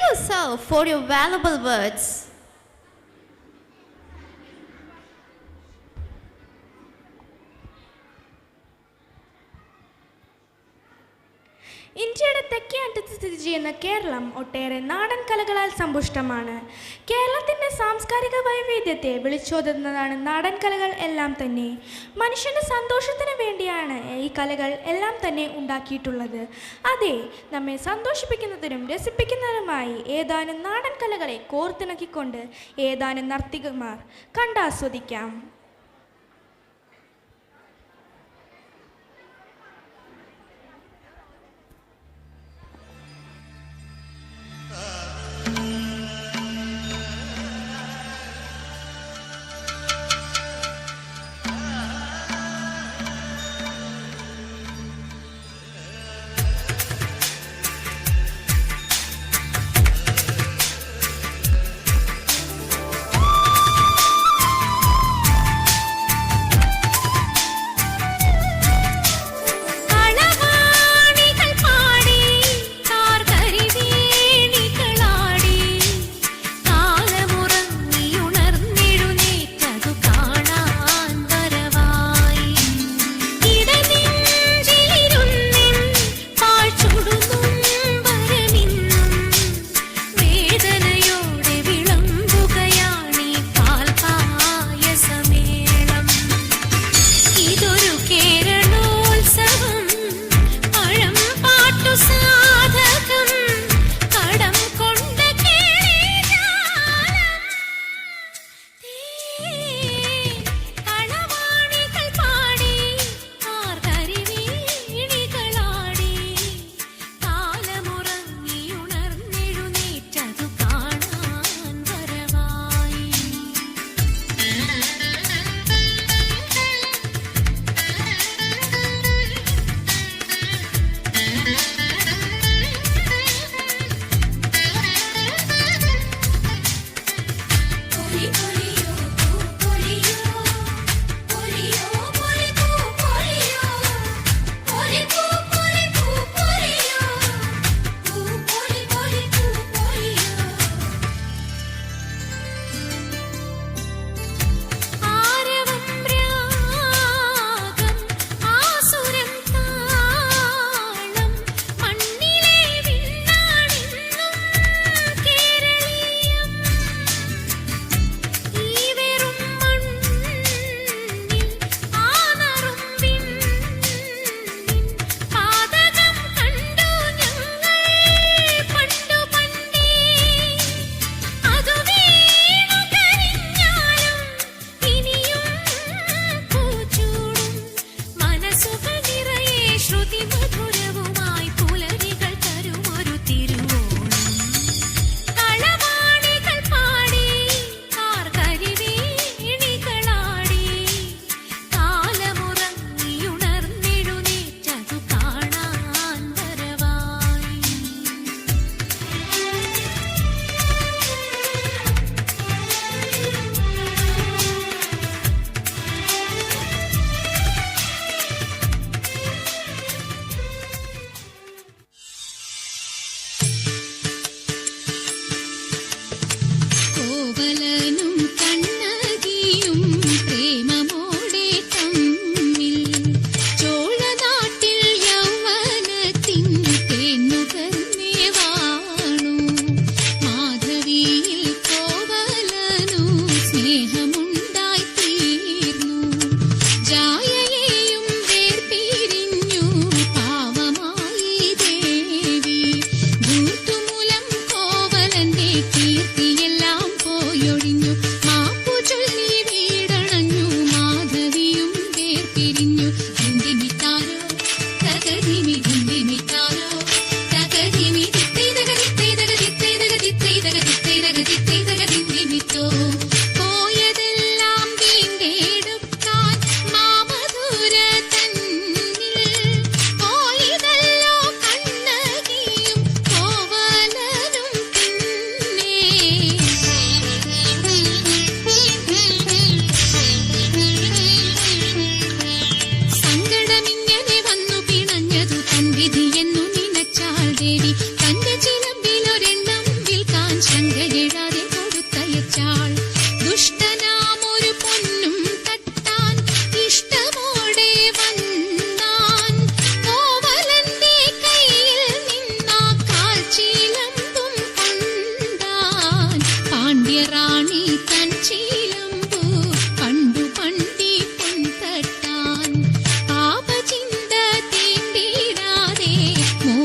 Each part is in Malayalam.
you, sir, for your valuable words. ഇന്ത്യയുടെ തെക്കേ അറ്റത്ത് സ്ഥിതി ചെയ്യുന്ന കേരളം ഒട്ടേറെ നാടൻ കലകളാൽ സമ്പുഷ്ടമാണ്. കേരളത്തിൻ്റെ സാംസ്കാരിക വൈവിധ്യത്തെ വിളിച്ചോതുന്നതാണ് നാടൻ കലകൾ എല്ലാം തന്നെ. മനുഷ്യൻ്റെ സന്തോഷത്തിന് വേണ്ടിയാണ് ഈ കലകൾ എല്ലാം തന്നെ ഉണ്ടാക്കിയിട്ടുള്ളത്. അതെ, നമ്മെ സന്തോഷിപ്പിക്കുന്നതിനും രസിപ്പിക്കുന്നതിനുമായി ഏതാനും നാടൻ കലകളെ കോർത്തിണക്കിക്കൊണ്ട് ഏതാനും നർത്തകിമാർ കണ്ടാസ്വദിക്കാം.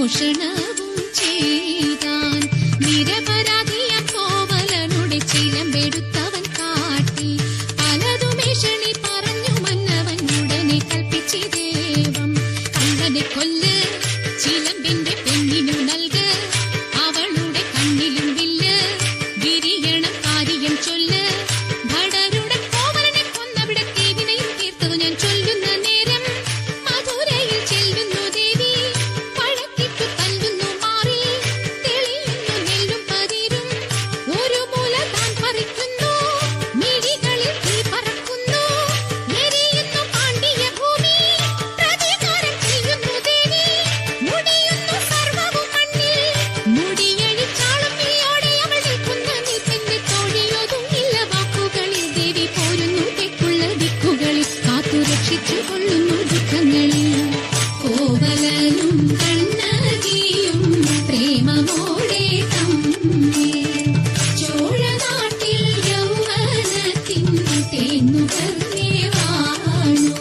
മോഷണവും ചെയ്താൻ. നിരപരാധിയ കോവലനുടെ ചിലമ്പെടുത്തവൻ കാട്ടി. പലതുമേഷണി പറഞ്ഞു മന്നവൻ ഉടനെ കൽപ്പിച്ചി ദേവം. കള്ളനെ കൊല്ല്, ചിലമ്പിന്റെ പെണ്ണിനു നൽക്, അവളുടെ കണ്ണിലും വില്ല്, വിരിയണം കാര്യം ചൊല്ല്. ഭടരുടെ കോവലനെ കൊന്നവിടെ ദേവിനെയും തീർത്തതു ഞാൻ ചൊല്ലുന്ന നേരം. മധുരയിൽ ചെല്ലുന്നു ദേവി, പഴക്കിട്ടു തല്ലുന്നു മാറി, തെളിയുന്നു നെല്ലും പതിരും. ഒരു മൂല താൻ പറിക്കുന്നു, മിഴികളിൽ തീ പറക്കുന്നു, എരിയുന്നു പാണ്ഡ്യ ഭൂമി, പ്രതികാരം ചെയ്യുന്നു ദേവി. മുടിയുന്നു സർവ്വവും മണ്ണിൽ, മുടിയഴിച്ചാളും വിളിയോടെ അവൾ നിൽക്കുന്ന നിൽപ്പിന്റെ തോഴിയൊതുങ്ങില്ല വാക്കുകളിൽ. ദേവി പോരുന്നു തെക്കുള്ള ദിക്കുകളിൽ, കാത്തു രക്ഷിച്ചു കൊള്ളുന്നു ദുഃഖങ്ങളിൽ. കോവലനും കണ്ണകിയും പ്രേമമോടെ തമ്മിൽ, ചോഴനാട്ടിൽ യൗവനത്തിൻ തേന്നുകർന്നേ വാണു,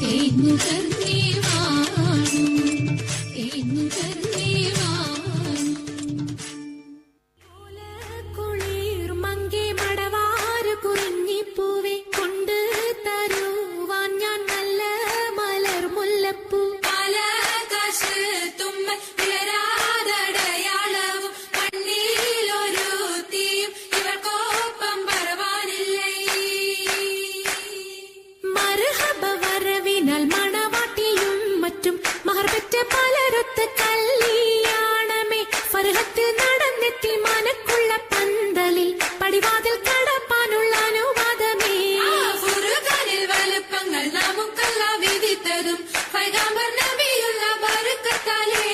തേന്നുകർന്നേ വാണു, തേന്നുകർന്നേ വാണു. കുളിർ മങ്കെ മടവാരു കുറിഞ്ഞിപ്പൂവെ കൊണ്ട് തരുവാൻ ഞാൻ നല്ല മലർ മുല്ലപ്പൂ. ആകാശത്തുമ്മൽ വിളരാതടയാളവും കണ്ണിലൊരുത്തിയും ഇവർക്കൊപ്പം പറവാനില്ലേ. മർഹബ വരവിനാൽ മണവാട്ടിയും മറ്റും മഹർപെറ്റ പലരൊത്ത് കല്യാണമേ. ഫർഹത്തിൽ നടന്നെത്തി മനക്കുള്ള പന്തലിൽ, പടിവാതിൽ കടപ്പാനുള്ള അനുവാദമേ. വലുപ്പങ്ങൾ നമുക്കല്ല വിധിത്തതും പൈഗാംബർ നബിയുള്ള ബർക്കത്താലേ.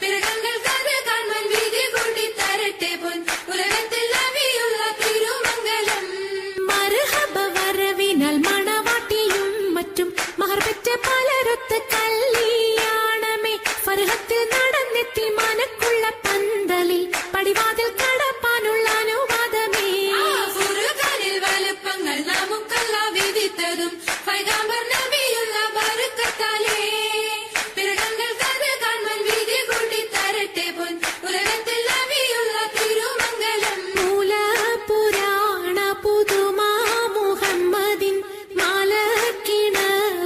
പിറകങ്ങൾ കഥ കാണാൻ വിധി കൂട്ടി തരട്ടെ പൊൻ ഉലകത്തിൽ നബിയുള്ള തിരുമംഗലം. മർഹബ വരവിനാൽ മണവാട്ടിയും മറ്റും മഹർപെറ്റ പലരൊത്ത് കല്യാണമേ. ഫർഹത്തിൽ നടന്നെത്തി മനക്കുള്ള പന്തലിൽ, പടിവാതിൽ കടപ്പാനുള്ള അനുവാദമേ. വലുപ്പങ്ങൾ നമുക്കല്ല വിധിത്തതും പൈഗാംബർ നബിയുള്ള ബർക്കത്താലേ. പിറകങ്ങൾ കഥ കാണാൻ വിധി കൂട്ടി തരട്ടെ പൊൻ ഉലകത്തിൽ നബിയുള്ള തിരുമംഗലം. മൂല പുരാണ പുതുമാ മുഹമ്മദിൻ മാലക്കിണ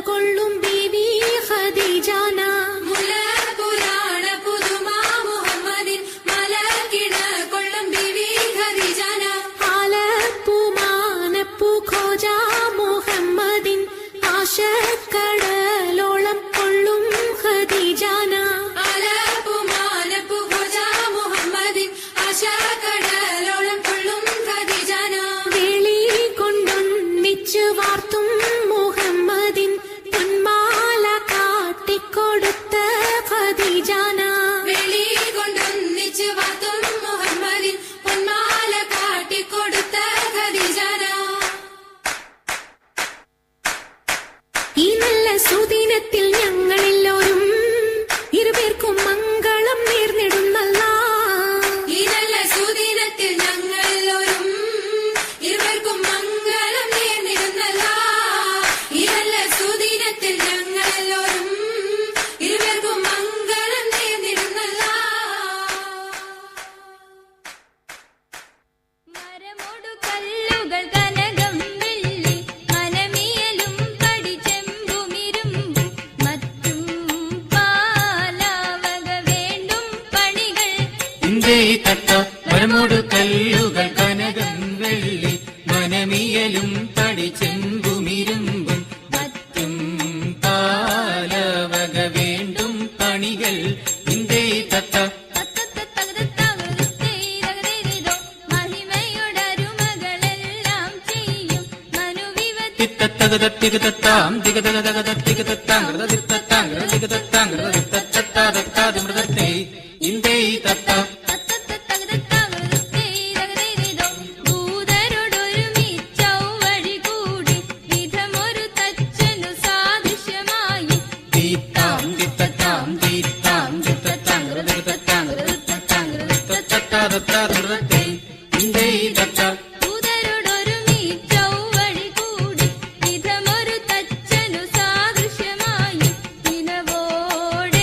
കൊള്ളും ബീവി ഖദീജാന. മൂല പുരാണ പുതുമാ മുഹമ്മദിൻ മാലക്കിണ കൊള്ളും ബീവി ഖദീജാന. ആലപ്പുമാനപ്പു ഖോജ മുഹമ്മദിൻ ആശക്കടലോളം കൊള്ളും ഖദീജാന. ആലപ്പുമാനപ്പു ഖോജ മുഹമ്മദിൻ ആശക്കടലോളം കൊള്ളും ഖദീജാന. വേളി കൊണ്ടൊന്നിച്ചു വാർത്തും മുഹമ്മദിൻ പൊന്മാല കാട്ടിക്കൊടുത്ത ഖദീജാന. വേളി കൊണ്ടൊന്നിച്ചു വാർത്തും മുഹമ്മദിൻ പൊന്മാല കാട്ടിക്കൊടുത്ത ഖദീജാന. ഈ നല്ല സുദിനത്തിൽ ഞങ്ങളെല്ലാവരും ഇരുപേർക്കും മംഗളം നേർന്നിടുന്നല്ല. ഈ നല്ല സുദിനത്തിൽ ഞങ്ങളെല്ലാവരും ഇരുപേർക്കും മംഗളം നേർന്നിടുന്നല്ല. ഈ നല്ല സുദിനത്തിൽ ഞങ്ങളെല്ലാവരും ഇരുപേർക്കും മംഗളം നേർന്നിടുന്നല്ല. മരമോടു കല്ലുകൾ കനകം വെള്ളി മനമിയലും പടിചെമ്പുമിരുമ്പും മറ്റും പാലാവക വേണ്ടും പണികൾ. ഇന്ത്യേ തത്ത മരമോടു കല്ലുകൾ കനകം വെള്ളി മനമിയലും പടിച്ചെമ്പുമിരുമ്പും മറ്റും പാലവക വേണ്ടും പണികൾ. ഇന്ത്യേ തത്ത മഹിമയോടരുമകളെല്ലാം ചെയ്യും മനുവിവ തികതത്താം തികതത്താമൃതത്തെ ഇന്ത്യേ തത്ത ഭൂതരോടൊരുമിച്ചൗവഴി കൂടി വിധമൊരു തച്ചനു സാദൃശ്യമായി തീത്താം തിത്തത്താം തീത്താം തിത്തത്താമൃതത്തെ ഇന്ത്യേ തത്ത ഭൂതരോടൊരുമിച്ചൗവഴി കൂടി വിധമൊരു തച്ചനു സാദൃശ്യമായി വിനവോടെയര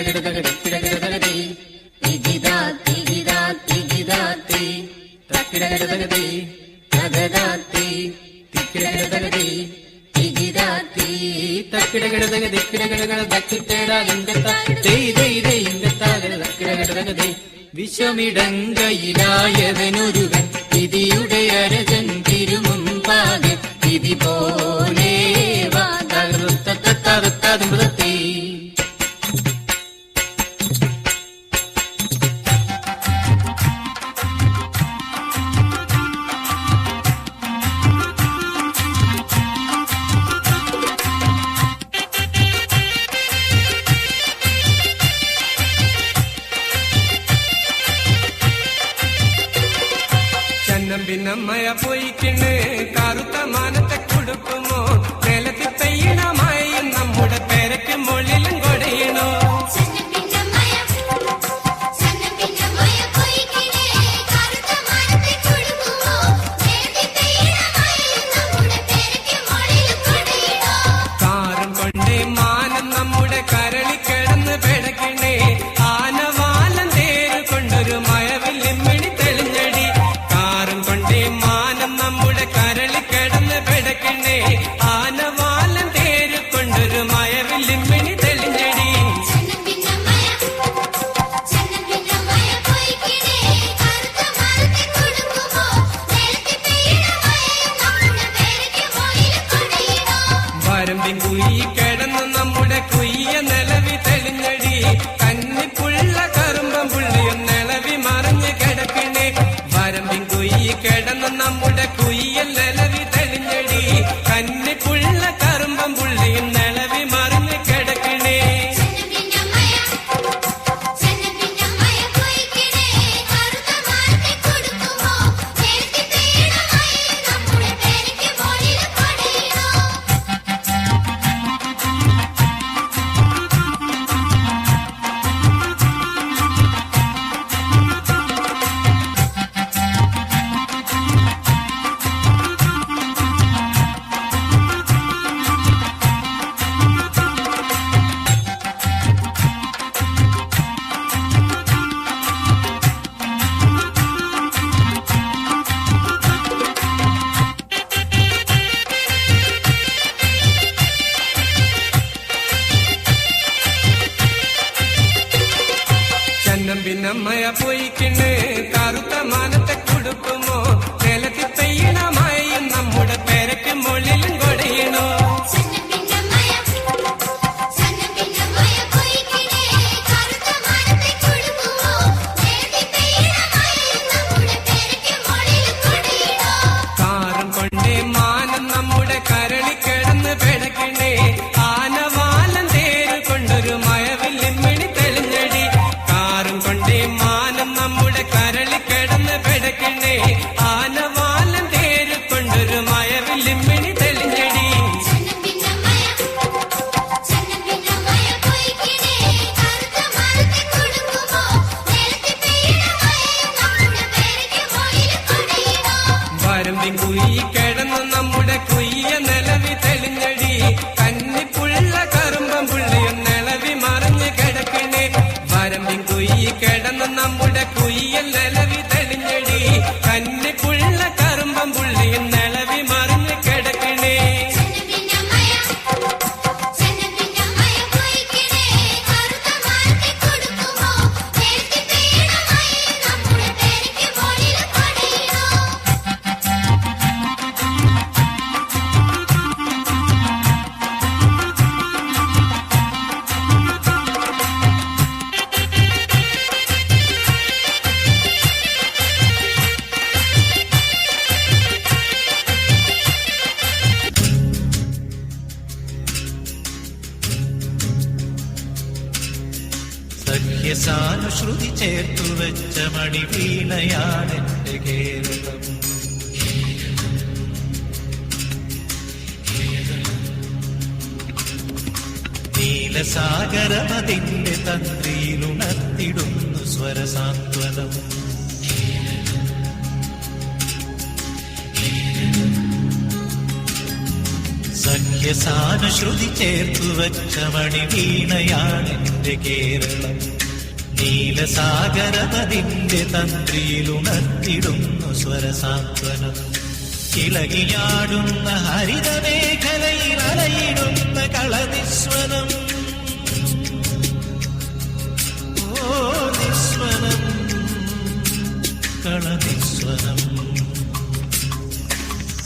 തക്കിടകിടതകതേ തികിതാ തികിതാ തികിതാത്തേ തക്കിടകിടതകതേ തകതാത്തേ തിക്കിടകിടതകതേ തികിതാത്തേ തക്കിടകിടതകതേ കിടകിടകിട തക്കിട്ടേടാ ഇങ്കത്താ തേയ് തേയ് തേയ് ഇങ്കത്താകര തക്കിടകിടതകതേ വിശ്വമിടങ്കയിലായവനൊരുവൻ വിധിയുടെ അരജൻ തിരുമുമ്പാകെ വിധി പോലെ വാ തകർത്തേ പിന്നമ്മയ പോയിക്കിണ് കറുത്ത മാനത്തെ കൊടുക്കുമോ നിലത്തി പെയ്യണമായി നമ്മുടെ പേരയ്ക്ക് മുകളിലും കൊടയണോ കാറും കൊണ്ടേ മാനം നമ്മുടെ കരളി കിടന്ന് പിടക്കണേ ആനവാലം തേര് കൊണ്ടൊരു മഴവില്ലിമ്മിണി തെളിഞ്ഞടി മാനം നമ്മുടെ കരളി കിടന്ന് പിടക്കണേ ആനവാലം തേര് കൊണ്ടൊരു മഴവില്ലിമ്മിണി തെളിഞ്ഞടി വരമ്പിൻ കുയി കിടന്ന് നമ്മുടെ കുയ്യ നിലവി തെളിഞ്ഞടി കന്നിപ്പുള്ള കറുമ്പം പുള്ളിയും നിലവി മറിഞ്ഞ് കിടക്കണേ വരമ്പിൻ കുയി കിടന്ന് നമ്മുടെ കുയ്യൽ നിലവി തെളിഞ്ഞടി കന്നിപ്പുള്ള കറുമ്പം പുള്ളിയും നിലവി മറിഞ്ഞ് കിടക്കണേ പിന്നമ്മയ പോയിക്കിണ് കറുത്ത മാനത്തെ കൊടുക്കുമോ നിലത്തി പെയ്യണമായി നമ്മുടെ പേരയ്ക്ക് മുകളിലും കൊടയണോ കാറും കൊണ്ടേ മാനം നമ്മുടെ കരളി കിടന്ന് പിടക്കണേ ആനവാലം തേര് കൊണ്ടൊരു മഴവില്ലിമ്മിണി തെളിഞ്ഞടി കാറും കൊണ്ടേ മാനം നമ്മുടെ കരളി കിടന്ന് പിടക്കണേ ആനവാലം തേര് കൊണ്ടൊരു മഴവില്ലിമ്മിണി തെളിഞ്ഞടി വരമ്പിൻ കുയി കിടന്ന് നമ്മുടെ കുയ്യ നിലവി തെളിഞ്ഞടി കന്നിപ്പുള്ള കറുമ്പം പുള്ളിയും നിലവി മറിഞ്ഞ് കിടക്കണേ വരമ്പിൻ കുയി കിടന്ന് നമ്മുടെ കുയ്യൽ നിലവി തെളിഞ്ഞടി കന്നിപ്പുള്ള കറുമ്പം പുള്ളിയും നിലവി മറിഞ്ഞ് കിടക്കണേ സഖ്യസാനുശ്രുതി ചേർത്തു വെച്ച മണിവീണയാണെന്റെ കേരളം. നീലസാഗരമതിന്റെ തന്ത്രിയിലുണർത്തിടുന്നു സ്വരസാന്ത്വനം. സഖ്യസാനുശ്രുതി ചേർത്തുവച്ച മണിവീണയാണെന്റെ കേരളം. നീലസാഗരമതിന്റെ തന്ത്രിയിലുണർത്തിടുന്നു സ്വരസാന്ത്വനം. ഇളകിയാടുന്ന ഹരിതമേഖലയിൽ അലയിടുന്ന കളനിസ്വനം. ഓ നിസ്വനം, കളനിസ്വനം.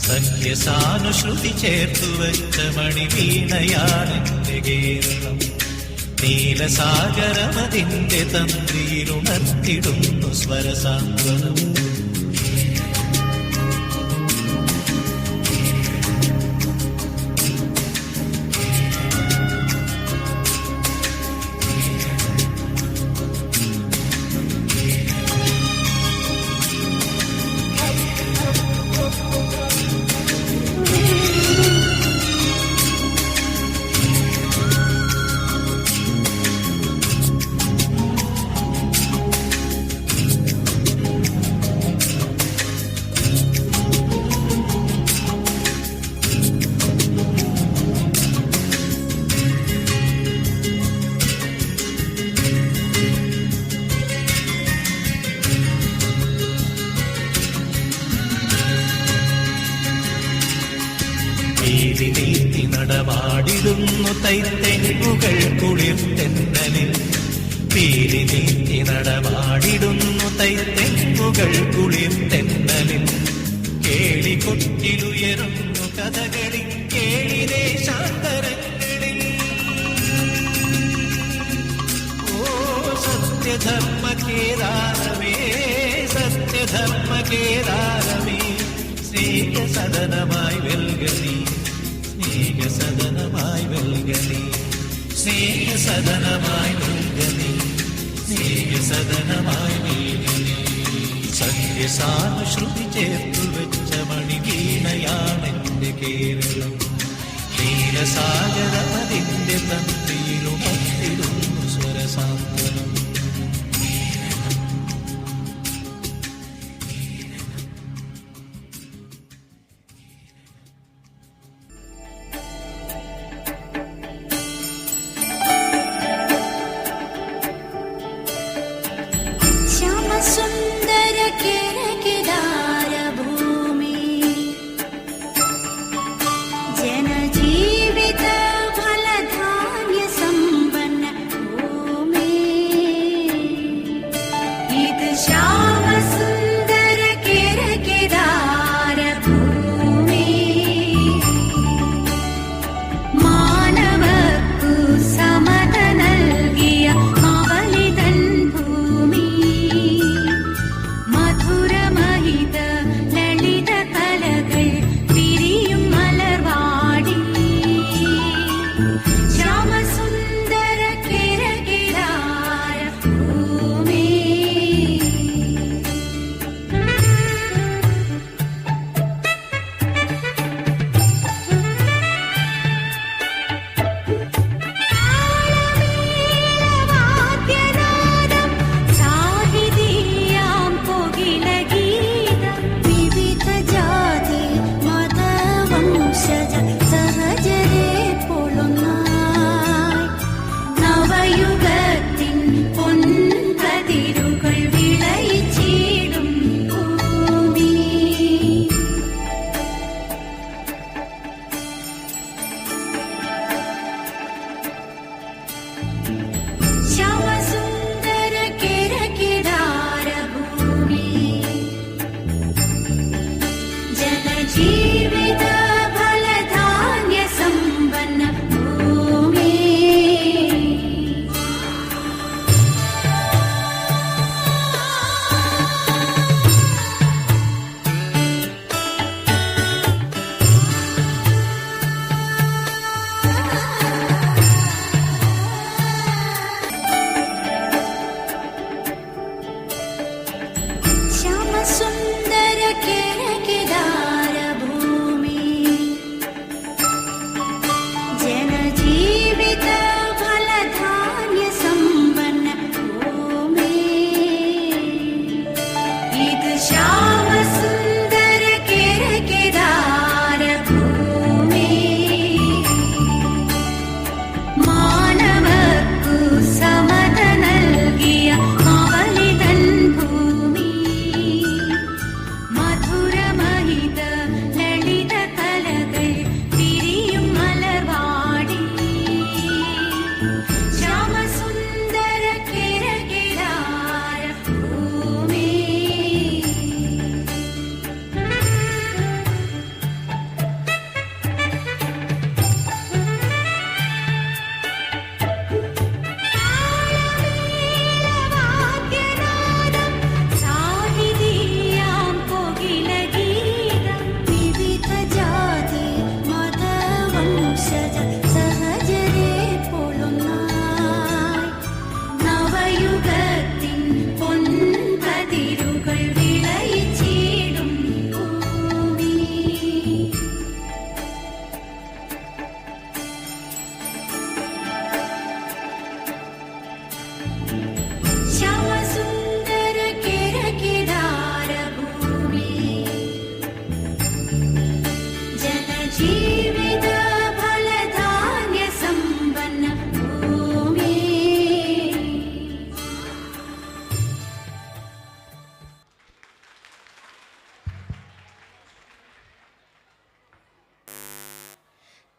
സഖ്യസാനുശ്രുതി ചേർത്തുവച്ച മണിവീണയാണെന്റെ കേരളം. നീലസാഗരമതിന്റെ തന്ത്രിയിലുണർത്തിടുന്നു സ്വരസാന്ത്വനം. നീട്ടി നടമാടിടുന്നു തൈത്തെങ്ങുകൾ കുളിർത്തെന്നലിൽ. പീലി നീട്ടി നടമാടിടുന്നു തൈത്തെങ്ങുകൾ കുളിർത്തെന്നലിൽ. കേളികൊട്ടിലുയരുന്നു കഥകളിൽ കേളിദേശാന്തരങ്ങളിൽ. ഓ സത്യധർമ്മ കേദാരമേ, സത്യധർമ്മ കേദാരമേ. സ്നേഹസദനമായി വെൽഗനി, സ്നേഹസദനമായി വെൽഗനി, സ്നേഹസദനമായി വെൽഗനി, സ്നേഹസദനമായി വെൽഗനി. സഖ്യസാനുശ്രുതി ചേർത്തുവച്ച മണിവീണയാണെന്റെ കേരളം. നീലസാഗരമതിന്റെ തന്ത്രിയിലുണർത്തിടുന്നു സ്വരസാന്ത്വനം. സുന്ദര കേരകിടാര ഭൂമി, ജനജീവിത ഫലധാന്യ സമ്പന്ന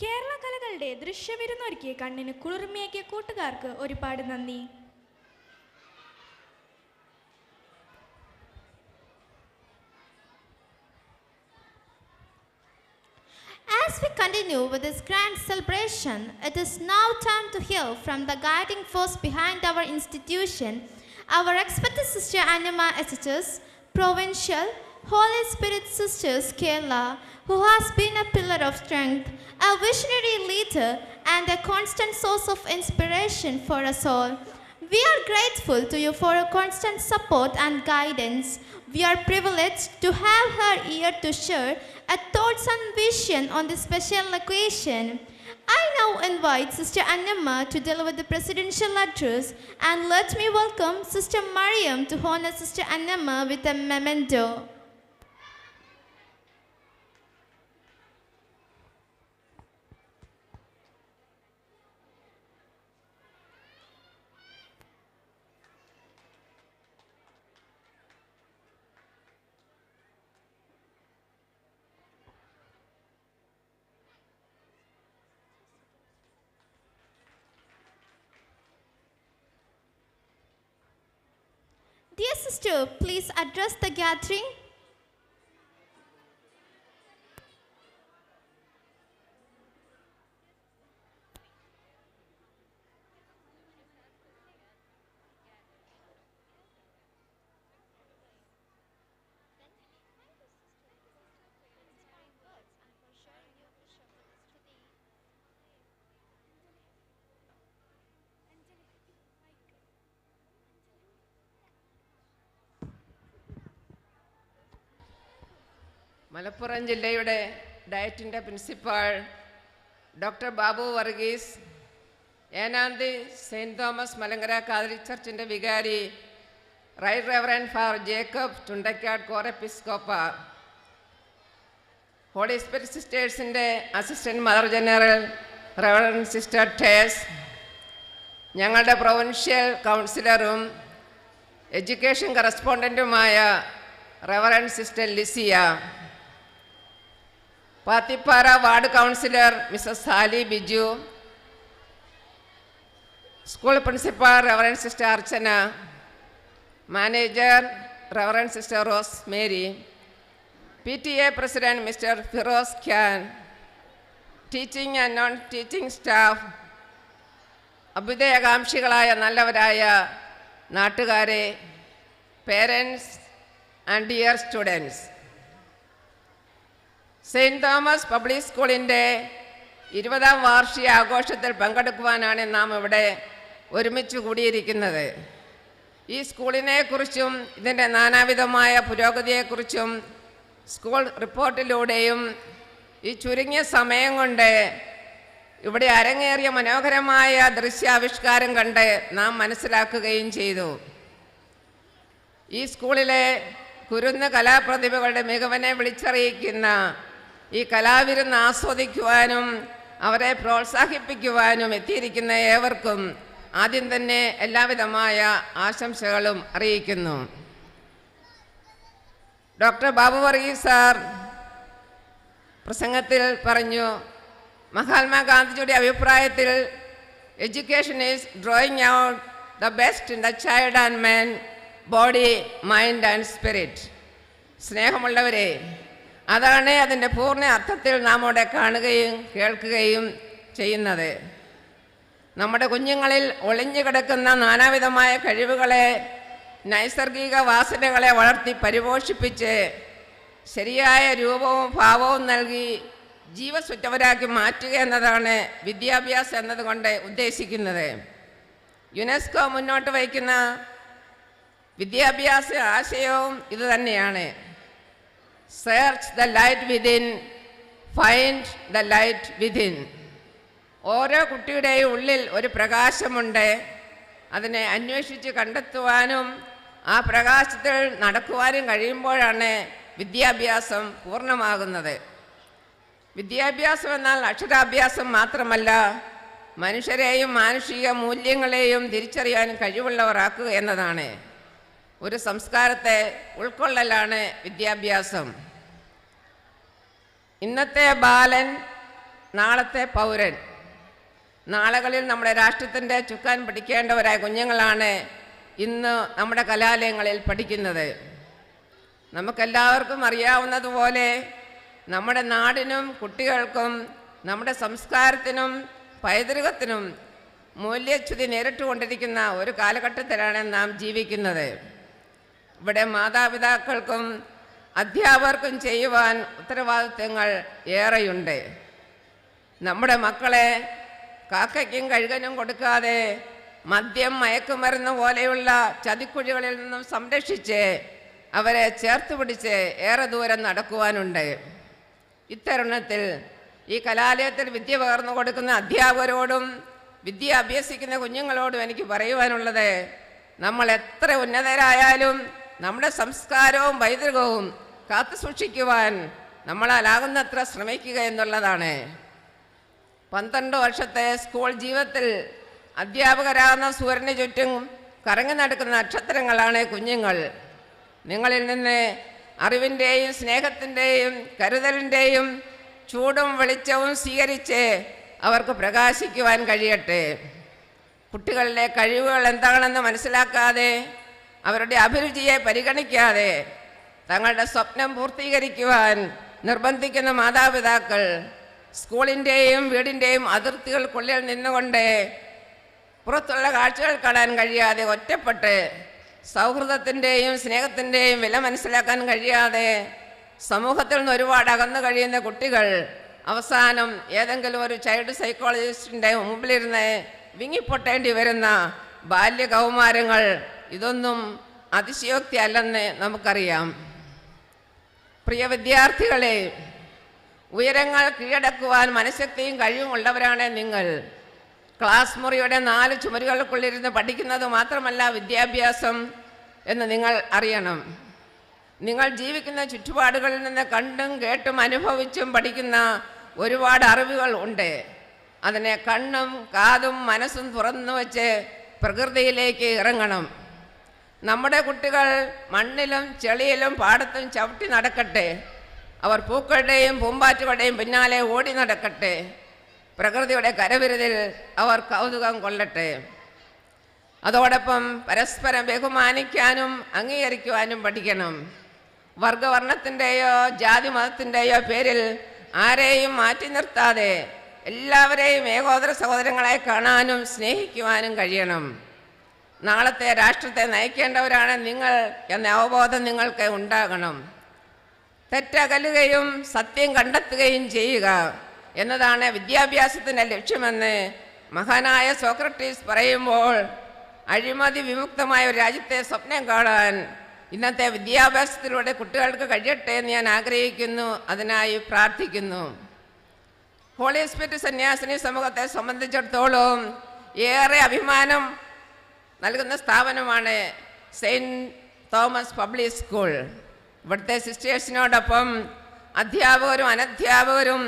കേരള കലകളുടെ ദൃശ്യവിരുന്നൊരുക്കിയ കണ്ണിന് കുളിർമയാക്കിയ കൂട്ടുകാർക്ക് ഒരുപാട് നന്ദി. As we continue with this grand celebration, it is now time to hear from the guiding force behind our institution, our expected Sister Anima SHS, Provincial Holy Spirit Sisters Kerala, who has been a pillar of strength, a visionary leader, and a constant source of inspiration for us all. We are grateful to you for your constant support and guidance. We are privileged to have her here to share a thoughts and vision on this special occasion. I now invite Sister Anima to deliver the presidential address, and let me welcome Sister Mariam to honor Sister Anima with a memento. Dear sister, please address the gathering. Malappuram ജില്ലയുടെ ഡയറ്റിൻ്റെ principal doctor Babu Varghese, Enanthi saint Thomas Malankara Catholic ചർച്ചിൻ്റെ വികാരി right reverend father Jacob Chundakkad കോറെപ്പിസ്കോപ്പ, ഹോളി സ്പിരിറ്റ് സിസ്റ്റേഴ്സിൻ്റെ assistant mother general reverend sister Tess, ഞങ്ങളുടെ പ്രൊവിൻഷ്യൽ കൗൺസിലറും എഡ്യൂക്കേഷൻ കറസ്പോണ്ടൻറ്റുമായ reverend sister Lisia, Pathippara ward councillor Mrs Sally Biju, school principal reverend sister Archana, manager reverend sister Rose Mary, PTA president mister Firoz Khan, teaching and non teaching staff, അഭ്യുദയകാംക്ഷികളായ നല്ലവരായ നാട്ടുകാരെ, parents and dear students, saint Thomas public സ്കൂളിൻ്റെ 20ാം വാർഷിക ആഘോഷത്തിൽ പങ്കെടുക്കുവാനാണ് നാം ഇവിടെ ഒരുമിച്ച് കൂടിയിരിക്കുന്നത്. ഈ സ്കൂളിനെക്കുറിച്ചും ഇതിൻ്റെ നാനാവിധമായ പുരോഗതിയെക്കുറിച്ചും സ്കൂൾ റിപ്പോർട്ടിലൂടെയും ഈ ചുരുങ്ങിയ സമയം കൊണ്ട് ഇവിടെ അരങ്ങേറിയ മനോഹരമായ ദൃശ്യാവിഷ്കാരം കണ്ട് നാം മനസ്സിലാക്കുകയും ചെയ്തു. ഈ സ്കൂളിലെ കുരുന്ന് കലാപ്രതിഭകളുടെ മികവിനെ വിളിച്ചറിയിക്കുന്ന ഈ കലാവിരുന്ന് ആസ്വദിക്കുവാനും അവരെ പ്രോത്സാഹിപ്പിക്കുവാനും എത്തിയിരിക്കുന്ന ഏവർക്കും ആദ്യം തന്നെ എല്ലാവിധമായ ആശംസകളും അറിയിക്കുന്നു. ഡോക്ടർ ബാബു വർഗീസ് സാർ പ്രസംഗത്തിൽ പറഞ്ഞു, മഹാത്മാഗാന്ധിജിയുടെ അഭിപ്രായത്തിൽ education is drawing out the best in the child and man, body, mind and spirit. സ്നേഹമുള്ളവരെ, അതാണ് അതിൻ്റെ പൂർണ്ണ അർത്ഥത്തിൽ നാം അവിടെ കാണുകയും കേൾക്കുകയും ചെയ്യുന്നത്. നമ്മുടെ കുഞ്ഞുങ്ങളിൽ ഒളിഞ്ഞു കിടക്കുന്ന നാനാവിധമായ കഴിവുകളെ, നൈസർഗിക വാസനകളെ വളർത്തി പരിപോഷിപ്പിച്ച് ശരിയായ രൂപവും ഭാവവും നൽകി ജീവസുറ്റവരാക്കി മാറ്റുക എന്നതാണ് വിദ്യാഭ്യാസം എന്നതുകൊണ്ട് ഉദ്ദേശിക്കുന്നത്. യുനെസ്കോ മുന്നോട്ട് വയ്ക്കുന്ന വിദ്യാഭ്യാസ ആശയവും ഇതുതന്നെയാണ്. Search the light within, find the light within. ഓരോ കുട്ടിയുടെയും ഉള്ളിൽ ഒരു പ്രകാശമുണ്ട്. അതിനെ അന്വേഷിച്ച് കണ്ടെത്തുവാനും ആ പ്രകാശത്തിൽ നടക്കുവാനും കഴിയുമ്പോഴാണ് വിദ്യാഭ്യാസം പൂർണ്ണമാകുന്നത്. വിദ്യാഭ്യാസം എന്നാൽ അക്ഷരാഭ്യാസം മാത്രമല്ല, മനുഷ്യരെയും മാനുഷിക മൂല്യങ്ങളെയും തിരിച്ചറിയാൻ കഴിവുള്ളവരാക്കുക എന്നതാണ്. ഒരു സംസ്കാരത്തെ ഉൾക്കൊള്ളലാണ് വിദ്യാഭ്യാസം. ഇന്നത്തെ ബാലൻ നാളത്തെ പൗരൻ. നാളുകളിൽ നമ്മുടെ രാഷ്ട്രത്തിൻ്റെ ചുക്കാൻ പിടിക്കേണ്ടവരായ കുഞ്ഞുങ്ങളാണ് ഇന്ന് നമ്മുടെ കലാലയങ്ങളിൽ പഠിക്കുന്നത്. നമുക്കെല്ലാവർക്കും അറിയാവുന്നതുപോലെ നമ്മുടെ നാടിനും കുട്ടികൾക്കും നമ്മുടെ സംസ്കാരത്തിനും പൈതൃകത്തിനും മൂല്യച്യുതി നേരിട്ടുകൊണ്ടിരിക്കുന്ന ഒരു കാലഘട്ടത്തിലാണ് നാം ജീവിക്കുന്നത്. ഇവിടെ മാതാപിതാക്കൾക്കും അധ്യാപകർക്കും ചെയ്യുവാൻ ഉത്തരവാദിത്വങ്ങൾ ഏറെയുണ്ട്. നമ്മുടെ മക്കളെ കാക്കയ്ക്കും കഴുകനും കൊടുക്കാതെ മദ്യം, മയക്കുമരുന്ന് പോലെയുള്ള ചതിക്കുഴികളിൽ നിന്നും സംരക്ഷിച്ച് അവരെ ചേർത്ത് പിടിച്ച് ഏറെ ദൂരം നടക്കുവാനുണ്ട്. ഇത്തരുണത്തിൽ ഈ കലാലയത്തിൽ വിദ്യ പകർന്നു കൊടുക്കുന്ന അധ്യാപകരോടും വിദ്യ അഭ്യസിക്കുന്ന കുഞ്ഞുങ്ങളോടും എനിക്ക് പറയുവാനുള്ളത്, നമ്മൾ എത്ര ഉന്നതരായാലും നമ്മുടെ സംസ്കാരവും പൈതൃകവും കാത്തു സൂക്ഷിക്കുവാൻ നമ്മളാലാകുന്നത്ര ശ്രമിക്കുക എന്നുള്ളതാണ്. 12 വർഷത്തെ സ്കൂൾ ജീവിതത്തിൽ അധ്യാപകരാകുന്ന സൂര്യന് ചുറ്റും കറങ്ങി നടക്കുന്ന നക്ഷത്രങ്ങളാണ് കുഞ്ഞുങ്ങൾ. നിങ്ങളിൽ നിന്ന് അറിവിൻ്റെയും സ്നേഹത്തിൻ്റെയും കരുതലിൻ്റെയും ചൂടും വെളിച്ചവും സ്വീകരിച്ച് അവർക്ക് പ്രകാശിക്കുവാൻ കഴിയട്ടെ. കുട്ടികളിലെ കഴിവുകൾ എന്താണെന്ന് മനസ്സിലാക്കാതെ അവരുടെ അഭിരുചിയെ പരിഗണിക്കാതെ തങ്ങളുടെ സ്വപ്നം പൂർത്തീകരിക്കുവാൻ നിർബന്ധിക്കുന്ന മാതാപിതാക്കൾ സ്കൂളിൻ്റെയും വീടിൻ്റെയും അതിർത്തികൾക്കുള്ളിൽ നിന്നുകൊണ്ട് പുറത്തുള്ള കാഴ്ചകൾ കാണാൻ കഴിയാതെ ഒറ്റപ്പെട്ട് സൗഹൃദത്തിൻ്റെയും സ്നേഹത്തിൻ്റെയും വില മനസ്സിലാക്കാൻ കഴിയാതെ സമൂഹത്തിൽ നിന്ന് ഒരുപാട് അകന്നു കഴിയുന്ന കുട്ടികൾ അവസാനം ഏതെങ്കിലും ഒരു ചൈൽഡ് സൈക്കോളജിസ്റ്റിൻ്റെ മുമ്പിലിരുന്ന് വിങ്ങിപ്പൊട്ടേണ്ടി വരുന്ന ബാല്യകൗമാരങ്ങൾ ഇതൊന്നും അതിശയോക്തി അല്ലെന്ന് നമുക്കറിയാം. പ്രിയ വിദ്യാർത്ഥികളെ, ഉയരങ്ങൾ കീഴടക്കുവാൻ മനഃശക്തിയും കഴിവുമുള്ളവരാണ് നിങ്ങൾ. ക്ലാസ് മുറിയുടെ 4 ചുമരുകൾക്കുള്ളിരുന്ന് പഠിക്കുന്നത് മാത്രമല്ല വിദ്യാഭ്യാസം എന്ന് നിങ്ങൾ അറിയണം. നിങ്ങൾ ജീവിക്കുന്ന ചുറ്റുപാടുകളിൽ നിന്ന് കണ്ടും കേട്ടും അനുഭവിച്ചും പഠിക്കുന്ന ഒരുപാട് അറിവുകൾ ഉണ്ട്. അതിനെ കണ്ണും കാതും മനസ്സും തുറന്നു വച്ച് പ്രകൃതിയിലേക്ക് ഇറങ്ങണം. നമ്മുടെ കുട്ടികൾ മണ്ണിലും ചെളിയിലും പാടത്തും ചവിട്ടി നടക്കട്ടെ. അവർ പൂക്കളുടെയും പൂമ്പാറ്റുകളുടെയും പിന്നാലെ ഓടി നടക്കട്ടെ. പ്രകൃതിയുടെ കരവിരുതിൽ അവർ കൗതുകം കൊള്ളട്ടെ. അതോടൊപ്പം പരസ്പരം ബഹുമാനിക്കാനും അംഗീകരിക്കുവാനും പഠിക്കണം. വർഗവർണ്ണത്തിൻ്റെയോ ജാതി മതത്തിൻ്റെയോ പേരിൽ ആരെയും മാറ്റി നിർത്താതെ എല്ലാവരെയും ഏകോദര സഹോദരങ്ങളെ കാണാനും സ്നേഹിക്കുവാനും കഴിയണം. നാളത്തെ രാഷ്ട്രത്തെ നയിക്കേണ്ടവരാണ് നിങ്ങൾ എന്ന അവബോധം നിങ്ങൾക്ക് ഉണ്ടാകണം. തെറ്റകലുകയും സത്യം കണ്ടെത്തുകയും ചെയ്യുക എന്നതാണ് വിദ്യാഭ്യാസത്തിൻ്റെ ലക്ഷ്യമെന്ന് മഹാനായ സോക്രട്ടീസ് പറയുമ്പോൾ, അഴിമതി വിമുക്തമായ ഒരു രാജ്യത്തെ സ്വപ്നം കാണാൻ ഇന്നത്തെ വിദ്യാഭ്യാസത്തിലൂടെ കുട്ടികൾക്ക് കഴിയട്ടെ എന്ന് ഞാൻ ആഗ്രഹിക്കുന്നു. അതിനായി പ്രാർത്ഥിക്കുന്നു. ഹോളി സ്പിരിറ്റ് സന്യാസിനി സമൂഹത്തെ സംബന്ധിച്ചിടത്തോളം ഏറെ അഭിമാനം നൽകുന്ന സ്ഥാപനമാണ് സെയിൻറ്റ് തോമസ് പബ്ലിക് സ്കൂൾ. ഇവിടുത്തെ സിസ്റ്റേഴ്സിനോടൊപ്പം അധ്യാപകരും അനധ്യാപകരും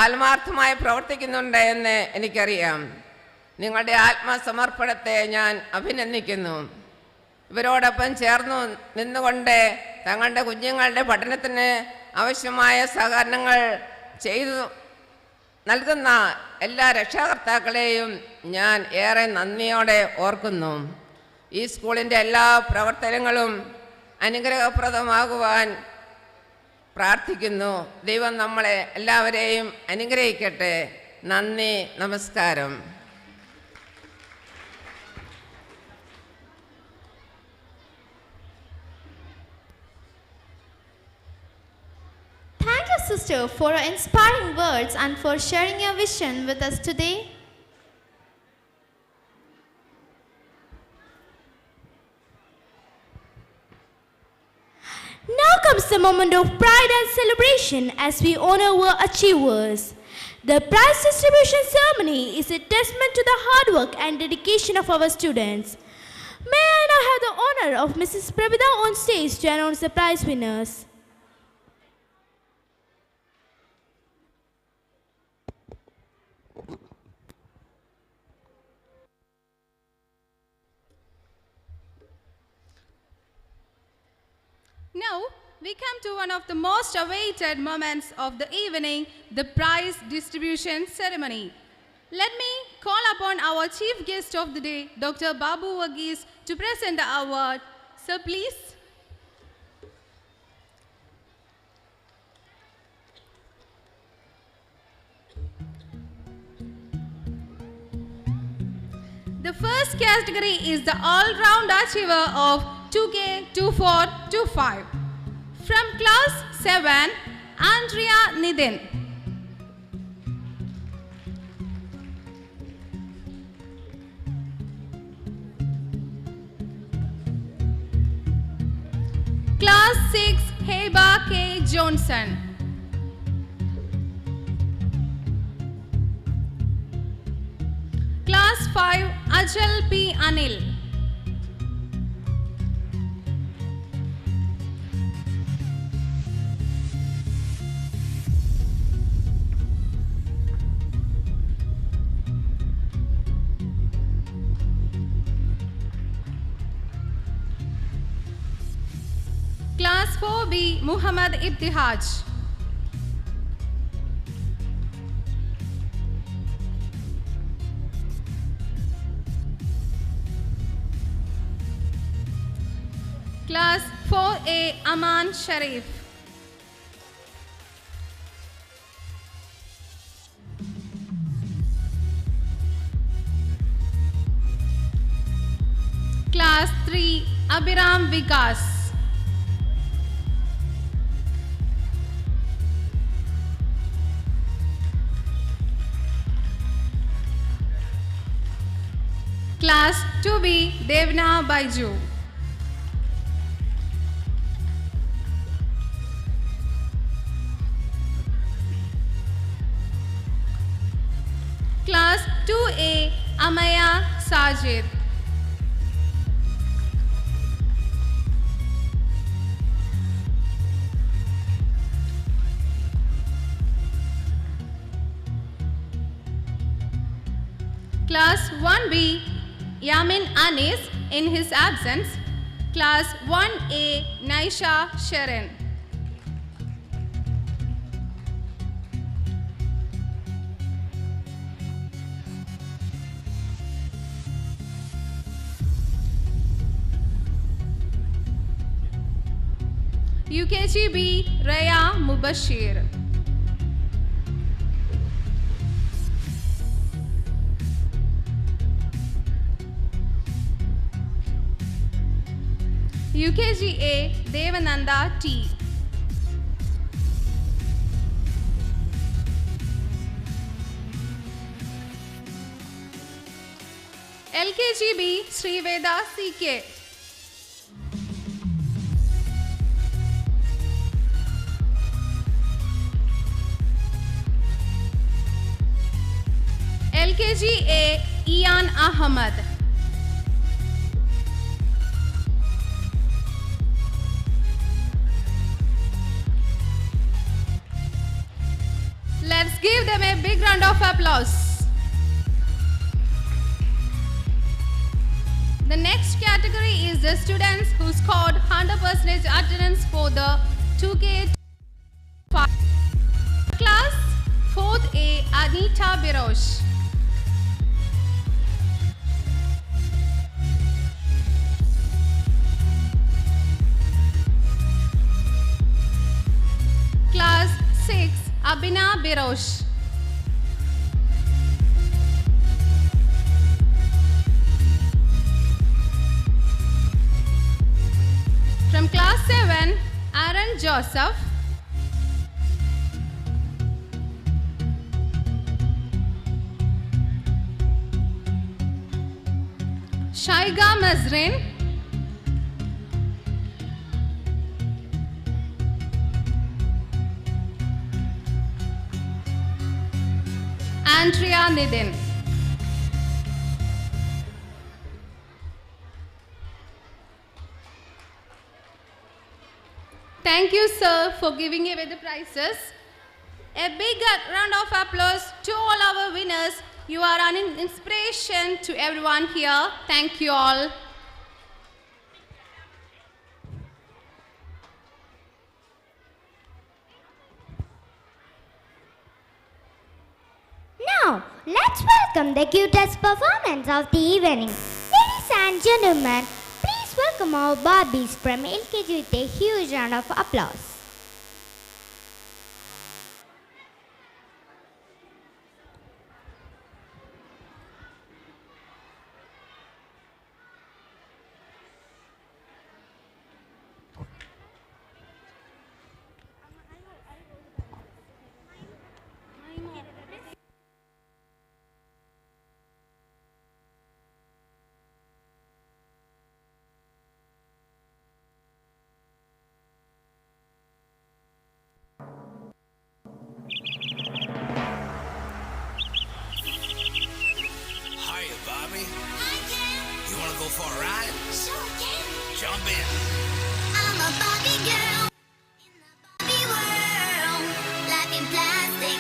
ആത്മാർത്ഥമായി പ്രവർത്തിക്കുന്നുണ്ട് എന്ന് എനിക്കറിയാം. നിങ്ങളുടെ ആത്മസമർപ്പണത്തെ ഞാൻ അഭിനന്ദിക്കുന്നു. ഇവരോടൊപ്പം ചേർന്നു നിന്നുകൊണ്ട് തങ്ങളുടെ കുഞ്ഞുങ്ങളുടെ പഠനത്തിന് ആവശ്യമായ സഹകരണങ്ങൾ ചെയ്തു നൽകുന്ന എല്ലാ രക്ഷാകർത്താക്കളെയും ഞാൻ ഏറെ നന്ദിയോടെ ഓർക്കുന്നു. ഈ സ്കൂളിൻ്റെ എല്ലാ പ്രവർത്തനങ്ങളും അനുഗ്രഹപ്രദമാകുവാൻ പ്രാർത്ഥിക്കുന്നു. ദൈവം നമ്മളെ എല്ലാവരെയും അനുഗ്രഹിക്കട്ടെ. നന്ദി, നമസ്കാരം. Thank you, sister, for your inspiring words and for sharing your vision with us today. Now comes the moment of pride and celebration as we honor our achievers. The prize distribution ceremony is a testament to the hard work and dedication of our students. May I now have the honor of Mrs. Prabhida on stage to announce the prize winners. Now, we come to one of the most awaited moments of the evening, the prize distribution ceremony. Let me call upon our chief guest of the day, Dr. Babu Varghese, to present the award. Sir, please. The first category is the all-round achiever of 2K2425. From class 7, Andrea Nidin. Class 6, Heba K. Johnson. Class 5, Ajal P. Anil. Class 4B, Muhammad Ibtihaj. Class 4A, Aman Sharif. Class 3, Abhiram Vikas. Class 2B, Devna Baiju. Class 2A, Amaya Sajid. Class 1B, Yamin Anis in his absence. Class 1A, Naisha Sharon. UKGB, Raya Mubashir. UKGA, Devananda T. LKGB, Sriveda CK. LKGA, Ian Ahmad. Let's give them a big round of applause. The next category is the students who scored 100% attendance for the 2K class. 4th A, Anita Birosh. Class 6, Abhina Birosh. From class 7, Aaron Joseph. Shaiga Mazrin. Andrea Nidin. Thank you, sir, for giving away the prizes. A big round of applause to all our winners. You are an inspiration to everyone here. Thank you all. Now, let's welcome the cutest performance of the evening. Ladies and gentlemen, please welcome our Barbies from LKG with a huge round of applause. Hiya, Bobby. Hi, Ken. You want to go for a ride? Sure, Ken. Jump in. I'm a Barbie girl in the Barbie world. Life in plastic,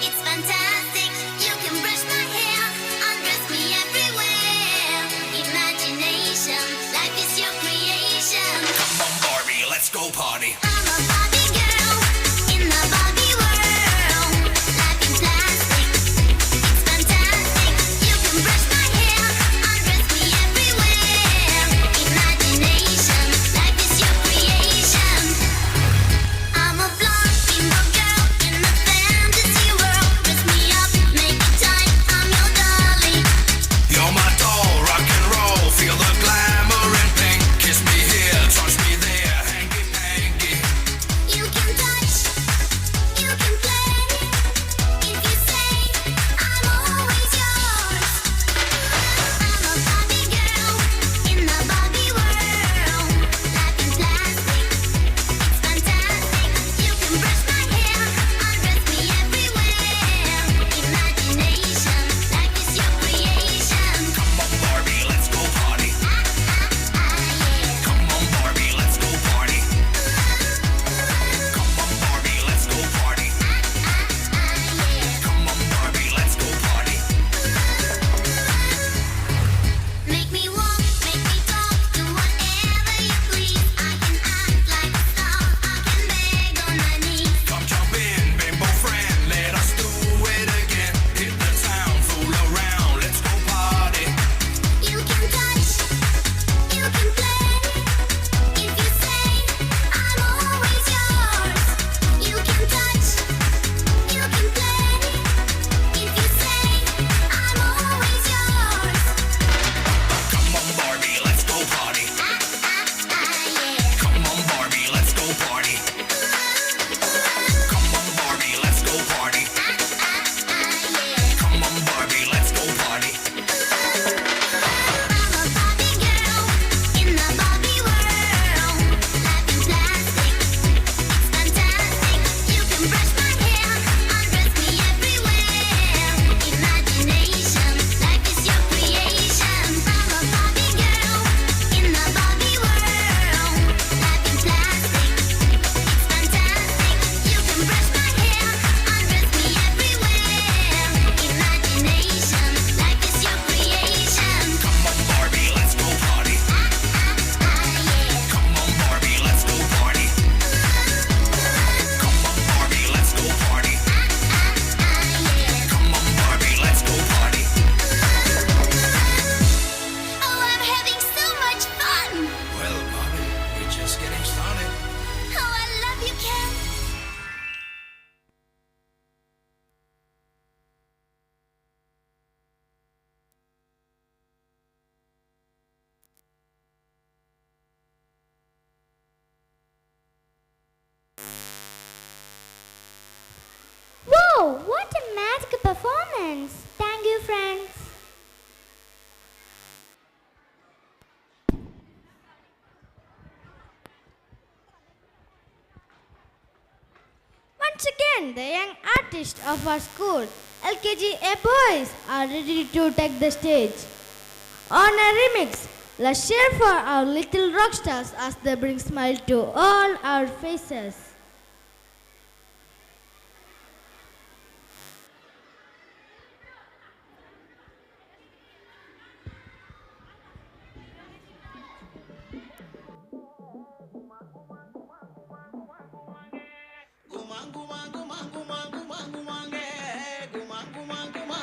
it's fantastic. You can brush my hair, undress me everywhere. Imagination, life is your creation. Come on, Barbie, let's go party. I'm a Barbie girl in the Barbie world. Life in plastic, it's fantastic. You can brush my hair, undress me everywhere. Imagination, life is your creation. I'm a blonde bimbo girl in the fantasy world. Dress me up, make it tight, I'm your dolly. You're my doll, rock and roll. Feel the glamour and pink. Kiss me here, touch me there. Hanky panky. You can touch, you can play. If you say, I'm always yours. I'm a Barbie girl in the Barbie world. Life in plastic, it's fantastic. You can brush my hair, undress me everywhere. Imagination, life is your creation. Come on, Barbie, let's go party. Yeah. Come on, Barbie, let's go party. Come on, Barbie, let's go party. Come on, Barbie, let's go party. Make me walk, make me talk, do whatever you please. I can act like a star, I can beg on my knees. Come jump in, bimbo friend, let us do it again. Hit the town, fool around, let's go party. You can touch, you can play. If you say, I'm always yours. You can touch, you can play. If you say, I'm always yours. Come on, Barbie, let's go party. Yeah. Come on, Barbie, let's go party. Come on, Barbie, let's go party. Come on, Barbie, let's go party. I'm a Barbie girl in the Barbie world. Life in plastic, it's fantastic. You can brush my hair, undress me everywhere. Imagination, life is your creation. I'm a Barbie girl in the Barbie world. Life in plastic, it's fantastic. You can brush my hair, undress me everywhere. Imagination, life is your creation. Come on, Barbie, let's go party. Come on, Barbie, let's go party. Come on, Barbie, let's go party. Come on, Barbie, let's go party. Oh, I'm having so much fun. Well, Barbie, we're just getting started. Oh, I love you, Ken. Whoa, what a magic performance! Thank you, friends. Once again, the young artists of our school, LKG A boys, are ready to take the stage. On a remix, let's cheer for our little rock stars as they bring smile to all our faces. Gumang, gumang, gumang, gumang, gumang, gumang, gumang, gumang, gumang,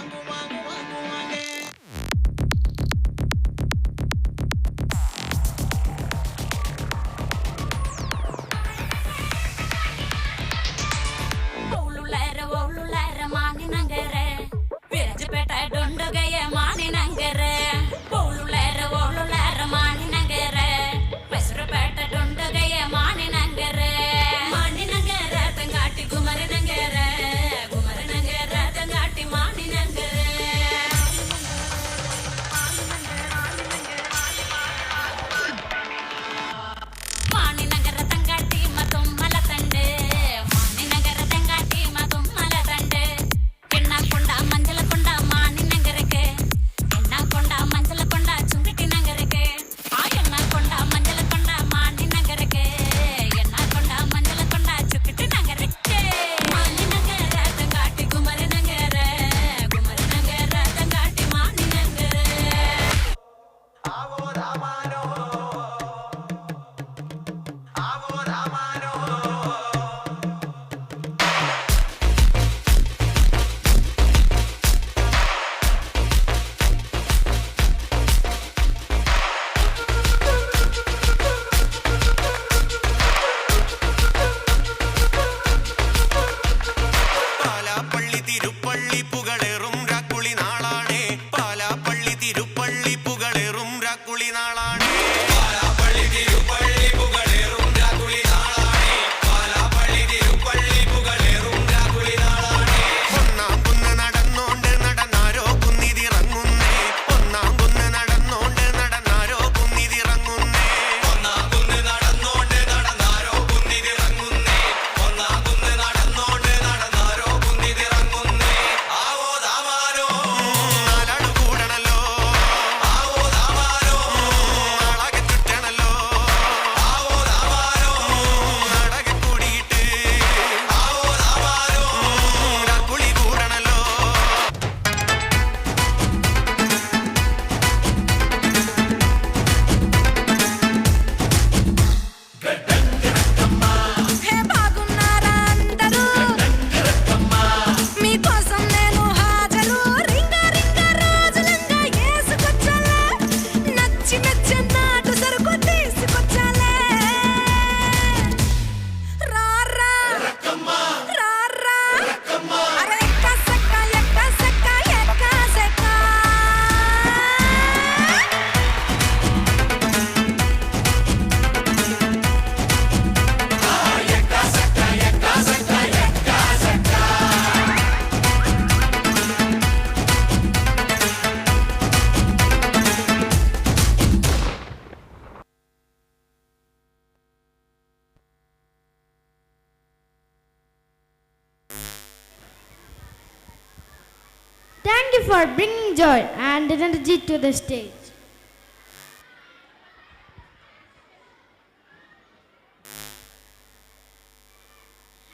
for bringing joy and energy to the stage.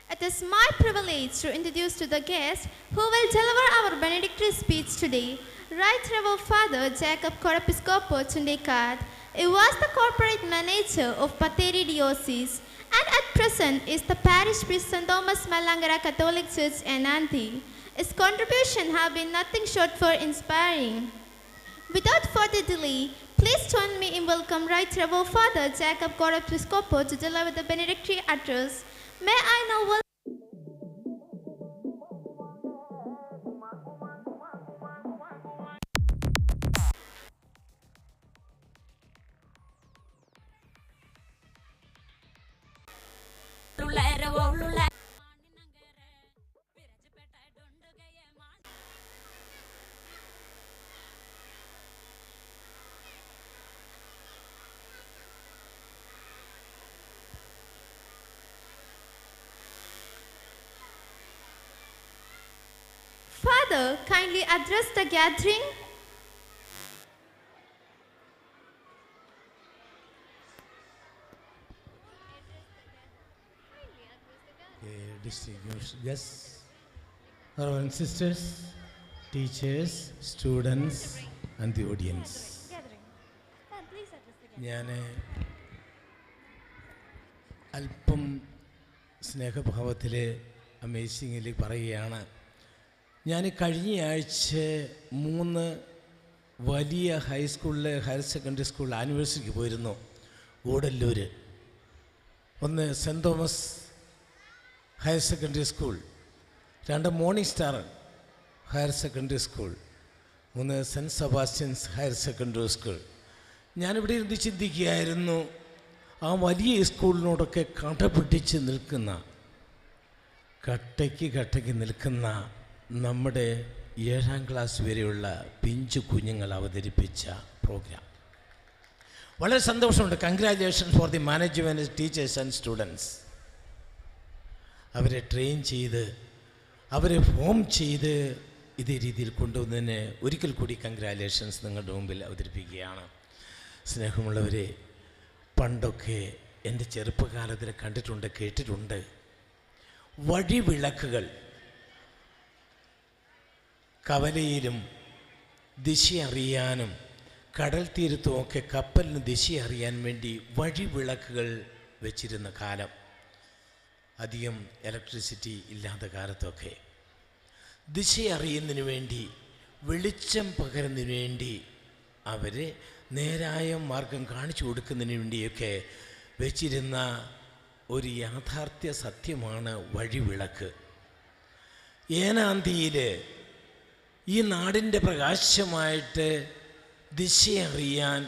It is my privilege to introduce to the guest who will deliver our benedictory speech today, Right Reverend Father Jacob Korepiscopo Chundekad. He was the corporate manager of Pateri Diocese and at present is the parish priest St. Thomas Malangara Catholic Church Enanthi. His contribution have been nothing short for inspiring. Without further delay, please join me in welcome Right Reverend Father Jacob Korepiscopo to deliver the benedictory address. May I now welcome Father, kindly address the gathering. Distinguished guests, Reverend sisters, teachers, students, and the audience. ഞാൻ അല്പം സ്നേഹഭാവത്തിൽ അമേസിങ്ങിൽ പറയുകയാണ്. ഞാൻ കഴിഞ്ഞ ആഴ്ച 3 വലിയ ഹയർ സെക്കൻഡറി സ്കൂൾ ആനിവേഴ്സറിക്ക് പോയിരുന്നു. ഗൂഡല്ലൂർ, ഒന്ന് Saint Thomas higher secondary school, 2 morning star higher secondary school, 3 Saint Sebastian's higher secondary school. ഞാനിവിടെ ഇരുന്ന് ചിന്തിക്കുകയായിരുന്നു, ആ വലിയ സ്കൂളിനോടൊക്കെ കടപിടിച്ച് നിൽക്കുന്ന, കട്ടയ്ക്ക് നിൽക്കുന്ന നമ്മുടെ 7ാം ക്ലാസ് വരെയുള്ള പിഞ്ചു കുഞ്ഞുങ്ങൾ അവതരിപ്പിച്ച പ്രോഗ്രാം. വളരെ സന്തോഷമുണ്ട്. Congratulations for the management, teachers and students. അവരെ ട്രെയിൻ ചെയ്ത്, അവരെ ഫോം ചെയ്ത് ഇതേ രീതിയിൽ കൊണ്ടുവന്നതിന് ഒരിക്കൽ കൂടി കൺഗ്രാജുലേഷൻസ് നിങ്ങളുടെ മുമ്പിൽ അവതരിപ്പിക്കുകയാണ്. സ്നേഹമുള്ളവരെ, പണ്ടൊക്കെ എൻ്റെ ചെറുപ്പകാലത്തിൽ കണ്ടിട്ടുണ്ട്, കേട്ടിട്ടുണ്ട്, വഴിവിളക്കുകൾ കവലയിലും ദിശ അറിയാനും കടൽ തീരത്തുമൊക്കെ കപ്പലിന് ദിശ അറിയാൻ വേണ്ടി വഴിവിളക്കുകൾ വെച്ചിരുന്ന കാലം. അധികം ഇലക്ട്രിസിറ്റി ഇല്ലാത്ത കാലത്തൊക്കെ ദിശ അറിയുന്നതിന് വേണ്ടി, വെളിച്ചം പകരുന്നതിന് വേണ്ടി, അവരെ നേരായ മാർഗം കാണിച്ചു കൊടുക്കുന്നതിന് വേണ്ടിയൊക്കെ വെച്ചിരുന്ന ഒരു യാഥാർത്ഥ്യ സത്യമാണ് വഴിവിളക്ക്. ഏനാന്തിയിൽ ഈ നാടിൻ്റെ പ്രകാശമായിട്ട് ദിശ അറിയാൻ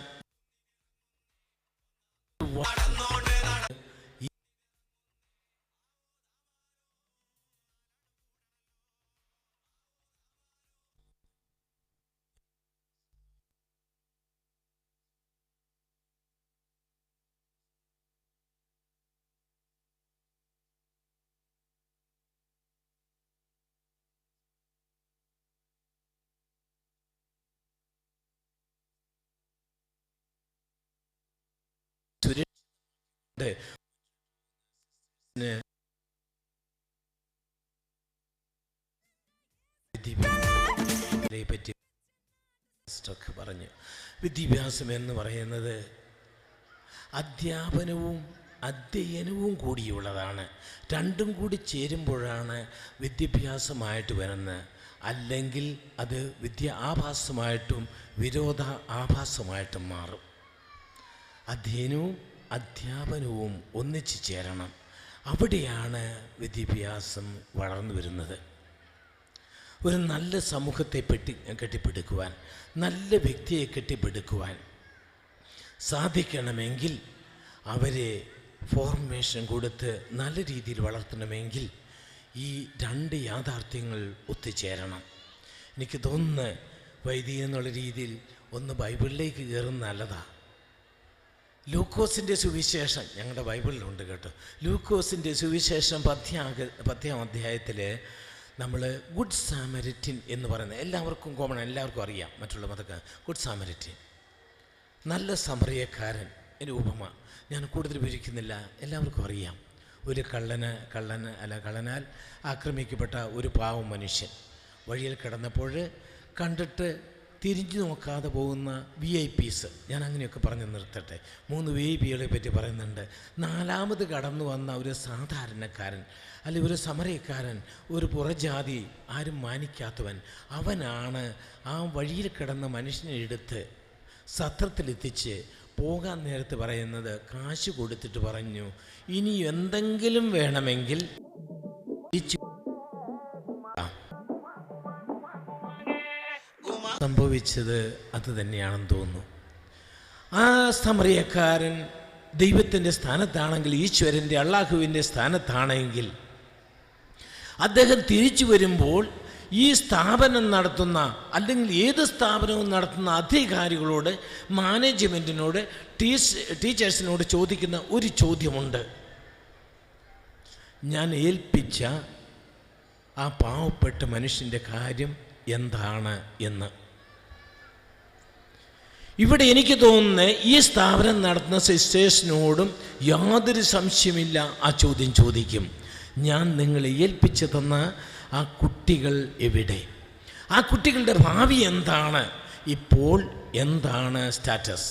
പറ്റി പറഞ്ഞു. വിദ്യാഭ്യാസം എന്ന് പറയുന്നത് അധ്യാപനവും അധ്യയനവും കൂടിയുള്ളതാണ്. രണ്ടും കൂടി ചേരുമ്പോഴാണ് വിദ്യാഭ്യാസമായിട്ട് വരുന്നത്. അല്ലെങ്കിൽ അത് ആഭാസമായിട്ടും ആഭാസമായിട്ടും മാറും. അധ്യയനവും അധ്യാപനവും ഒന്നിച്ചു ചേരണം. അവിടെയാണ് വിദ്യാഭ്യാസം വളർന്നു വരുന്നത്. ഒരു നല്ല സമൂഹത്തെ കെട്ടിപ്പടുക്കുവാൻ, നല്ല വ്യക്തിയെ കെട്ടിപ്പടുക്കുവാൻ സാധിക്കണമെങ്കിൽ, അവരെ ഫോർമേഷൻ കൊടുത്ത് നല്ല രീതിയിൽ വളർത്തണമെങ്കിൽ ഈ 2 യാഥാർത്ഥ്യങ്ങൾ ഒത്തുചേരണം. എനിക്ക് തോന്നുന്നു വൈദികൻ എന്നുള്ള രീതിയിൽ ഒന്ന് ബൈബിളിലേക്ക് കയറുന്ന നല്ലതാണ്. ലൂക്കോസിൻ്റെ സുവിശേഷം ഞങ്ങളുടെ ബൈബിളിലുണ്ട് കേട്ടോ. ലൂക്കോസിൻ്റെ സുവിശേഷം 10ാം അധ്യായത്തിൽ നമ്മൾ ഗുഡ് സാമരിറ്റിൻ എന്ന് പറയുന്നത് എല്ലാവർക്കും കോമൺ, എല്ലാവർക്കും അറിയാം, മറ്റുള്ള മതക്കാർ. ഗുഡ് സാമരിറ്റിൻ, നല്ല സമറിയക്കാരൻ എൻ്റെ ഉപമ ഞാൻ കൂടുതൽ വിവരിക്കുന്നില്ല, എല്ലാവർക്കും അറിയാം. ഒരു കള്ളനാൽ ആക്രമിക്കപ്പെട്ട ഒരു പാവം മനുഷ്യൻ വഴിയിൽ കിടന്നപ്പോൾ കണ്ടിട്ട് തിരിഞ്ഞു നോക്കാതെ പോകുന്ന VIPs, ഞാൻ അങ്ങനെയൊക്കെ പറഞ്ഞു നിർത്തട്ടെ. 3 VIPകളെ പറ്റി പറയുന്നുണ്ട്. 4ാമത് കടന്നു വന്ന ഒരു സാധാരണക്കാരൻ, അല്ലെങ്കിൽ ഒരു സമരക്കാരൻ, ഒരു പുറജാതി, ആരും മാനിക്കാത്തവൻ, അവനാണ് ആ വഴിയിൽ കിടന്ന മനുഷ്യനെ എടുത്ത് സത്രത്തിലെത്തിച്ച് പോകാൻ നേരത്ത് പറയുന്നത്, കാശ് കൊടുത്തിട്ട് പറഞ്ഞു, ഇനി എന്തെങ്കിലും വേണമെങ്കിൽ സംഭവിച്ചത് അത് തന്നെയാണെന്ന് തോന്നുന്നു. ആ സമറിയക്കാരൻ ദൈവത്തിൻ്റെ സ്ഥാനത്താണെങ്കിൽ, ഈശ്വരൻ്റെ അള്ളാഹുവിൻ്റെ സ്ഥാനത്താണെങ്കിൽ, അദ്ദേഹം തിരിച്ചു വരുമ്പോൾ ഈ സ്ഥാപനം നടത്തുന്ന, അല്ലെങ്കിൽ ഏത് സ്ഥാപനവും നടത്തുന്ന അധികാരികളോട്, മാനേജ്മെൻറ്റിനോട്, ടീച്ചേഴ്സിനോട് ചോദിക്കുന്ന ഒരു ചോദ്യമുണ്ട്. ഞാൻ ഏൽപ്പിച്ച ആ പാവപ്പെട്ട മനുഷ്യൻ്റെ കാര്യം എന്താണ് എന്ന്. ഇവിടെ എനിക്ക് തോന്നുന്നത് ഈ സ്ഥാപനം നടത്തുന്ന സിസ്റ്റേഴ്സിനോടും യാതൊരു സംശയമില്ല ആ ചോദ്യം ചോദിക്കും. ഞാൻ നിങ്ങളെ ഏൽപ്പിച്ചു തന്ന ആ കുട്ടികൾ എവിടെ? ആ കുട്ടികളുടെ ഭാവി എന്താണ്? ഇപ്പോൾ എന്താണ് സ്റ്റാറ്റസ്?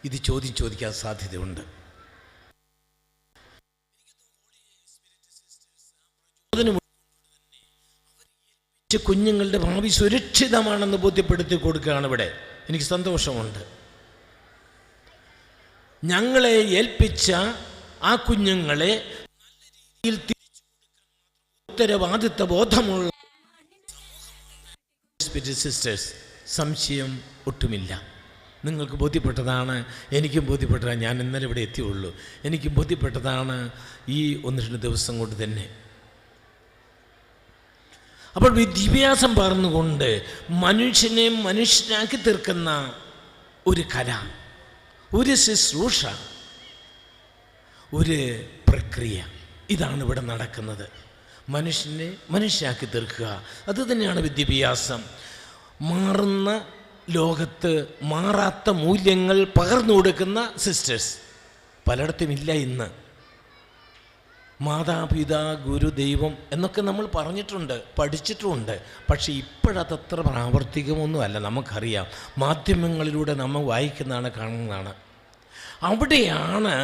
ഇത് ചോദ്യം ചോദിക്കാൻ സാധ്യതയുണ്ട്. കുഞ്ഞുങ്ങളുടെ ഭാവി സുരക്ഷിതമാണെന്ന് ബോധ്യപ്പെടുത്തി കൊടുക്കുകയാണ് ഇവിടെ. എനിക്ക് സന്തോഷമുണ്ട്. ഞങ്ങളെ ഏൽപ്പിച്ച ആ കുഞ്ഞുങ്ങളെ നല്ല രീതിയിൽ ഉത്തരവാദിത്വ ബോധമുള്ള സിസ്റ്റേഴ്സ്, സംശയം ഒട്ടുമില്ല. നിങ്ങൾക്ക് ബോധ്യപ്പെട്ടതാണ്, എനിക്കും ബോധ്യപ്പെട്ടതാണ്. ഞാൻ ഇന്നലെ ഇവിടെ എത്തിയുള്ളൂ. എനിക്കും ബോധ്യപ്പെട്ടതാണ് ഈ 1-2 ദിവസം കൊണ്ട് തന്നെ. അപ്പോൾ വിദ്യാഭ്യാസം പറഞ്ഞുകൊണ്ട് മനുഷ്യനെ മനുഷ്യനാക്കി തീർക്കുന്ന ഒരു കല, ഒരു ശുശ്രൂഷ, ഒരു പ്രക്രിയ, ഇതാണ് ഇവിടെ നടക്കുന്നത്. മനുഷ്യനെ മനുഷ്യനാക്കി തീർക്കുക, അത് തന്നെയാണ് വിദ്യാഭ്യാസം. മാറുന്ന ലോകത്ത് മാറാത്ത മൂല്യങ്ങൾ പകർന്നു കൊടുക്കുന്ന സിസ്റ്റേഴ്സ് പലയിടത്തും ഇല്ല ഇന്ന്. മാതാപിതാ ഗുരു ദൈവം എന്നൊക്കെ നമ്മൾ പറഞ്ഞിട്ടുണ്ട്, പഠിച്ചിട്ടുമുണ്ട്. പക്ഷേ ഇപ്പോഴതത്ര പ്രാവർത്തികമൊന്നുമല്ല. നമുക്കറിയാം, മാധ്യമങ്ങളിലൂടെ നമ്മൾ വായിക്കുന്നതാണ്, കാണുന്നതാണ്. അവിടെയാണ്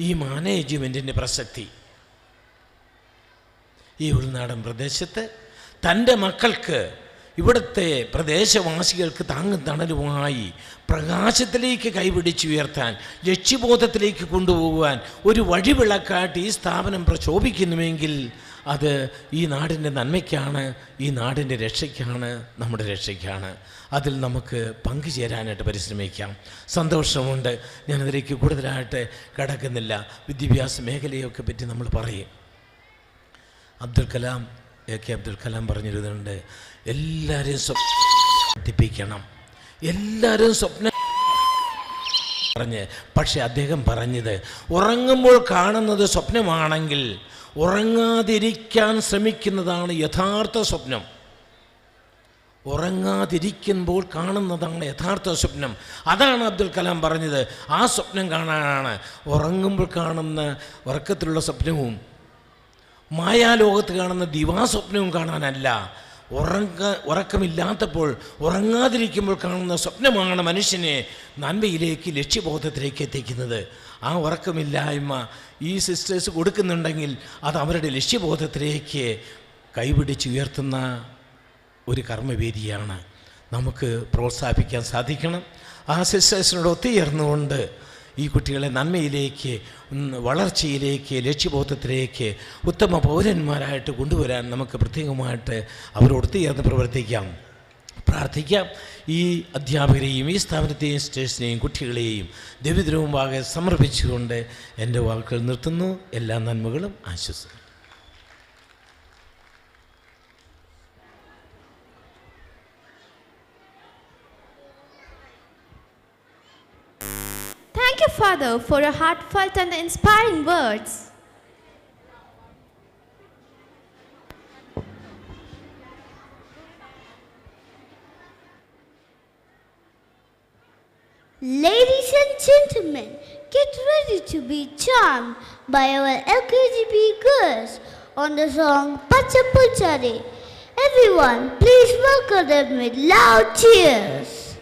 ഈ മാനേജ്മെൻറ്റിൻ്റെ പ്രസക്തി. ഈ ഉൾനാടൻ പ്രദേശത്ത് തൻ്റെ മക്കൾക്ക്, ഇവിടുത്തെ പ്രദേശവാസികൾക്ക് താങ്ങും തണലുമായി പ്രകാശത്തിലേക്ക് കൈപിടിച്ചുയർത്താൻ, ലക്ഷ്യബോധത്തിലേക്ക് കൊണ്ടുപോകുവാൻ ഒരു വഴിവിളക്കായിട്ട് ഈ സ്ഥാപനം പ്രശോഭിക്കുന്നുവെങ്കിൽ അത് ഈ നാടിൻ്റെ നന്മയ്ക്കാണ്, ഈ നാടിൻ്റെ രക്ഷയ്ക്കാണ്, നമ്മുടെ രക്ഷയ്ക്കാണ്. അതിൽ നമുക്ക് പങ്കുചേരാനായിട്ട് പരിശ്രമിക്കാം. സന്തോഷമുണ്ട്. ഞാനതിലേക്ക് കൂടുതലായിട്ട് കടക്കുന്നില്ല. വിദ്യാഭ്യാസ മേഖലയൊക്കെ പറ്റി നമ്മൾ പറയും. അബ്ദുൽ കലാം, AK അബ്ദുൽ കലാം പറഞ്ഞിരുന്നുണ്ട്, എല്ലാവരെയും പഠിപ്പിക്കണം, എല്ലാവരും സ്വപ്നം പറഞ്ഞ്. പക്ഷെ അദ്ദേഹം പറഞ്ഞത്, ഉറങ്ങുമ്പോൾ കാണുന്നത് സ്വപ്നമാണെങ്കിൽ ഉറങ്ങാതിരിക്കാൻ ശ്രമിക്കുന്നതാണ് യഥാർത്ഥ സ്വപ്നം. ഉറങ്ങാതിരിക്കുമ്പോൾ കാണുന്നതാണ് യഥാർത്ഥ സ്വപ്നം. അതാണ് അബ്ദുൽ കലാം പറഞ്ഞത്. ആ സ്വപ്നം കാണാനാണ്. ഉറങ്ങുമ്പോൾ കാണുന്ന ഉറക്കത്തിലുള്ള സ്വപ്നവും മായാലോകത്ത് കാണുന്ന ദിവാസ്വപ്നവും കാണാനല്ല. ഉറക്കമില്ലാത്തപ്പോൾ, ഉറങ്ങാതിരിക്കുമ്പോൾ കാണുന്ന സ്വപ്നമാണ് മനുഷ്യനെ നന്മയിലേക്ക്, ലക്ഷ്യബോധത്തിലേക്ക് എത്തിക്കുന്നത്. ആ ഉറക്കമില്ലായ്മ ഈ സിസ്റ്റേഴ്സ് കൊടുക്കുന്നുണ്ടെങ്കിൽ അത് അവരുടെ ലക്ഷ്യബോധത്തിലേക്ക് കൈപിടിച്ചുയർത്തുന്ന ഒരു കർമ്മവേദിയാണ്. നമുക്ക് പ്രോത്സാഹിപ്പിക്കാൻ സാധിക്കണം. ആ സിസ്റ്റേഴ്സിനോട് ഒത്തുചേർന്നുകൊണ്ട് ഈ കുട്ടികളെ നന്മയിലേക്ക്, വളർച്ചയിലേക്ക്, ലക്ഷ്യബോധത്തിലേക്ക് ഉത്തമ പൗരന്മാരായിട്ട് കൊണ്ടുവരാൻ നമുക്ക് പ്രത്യേകമായിട്ട് അവരോട് ചേർന്ന് പ്രവർത്തിക്കാം, പ്രാർത്ഥിക്കാം. ഈ അധ്യാപകരെയും ഈ സ്ഥാപനത്തെയും സിസ്റ്റേഴ്സിനെയും കുട്ടികളെയും ദൈവത്തിനുമുമ്പാകെ സമർപ്പിച്ചുകൊണ്ട് എൻ്റെ വാക്കുകൾ നിർത്തുന്നു. എല്ലാ നന്മകളും ആശംസിക്കുന്നു. Thank you, Father, for your heartfelt and inspiring words. Ladies and gentlemen, get ready to be charmed by our LKGB girls on the song Pacha Pulchari. Everyone, please welcome them with loud cheers.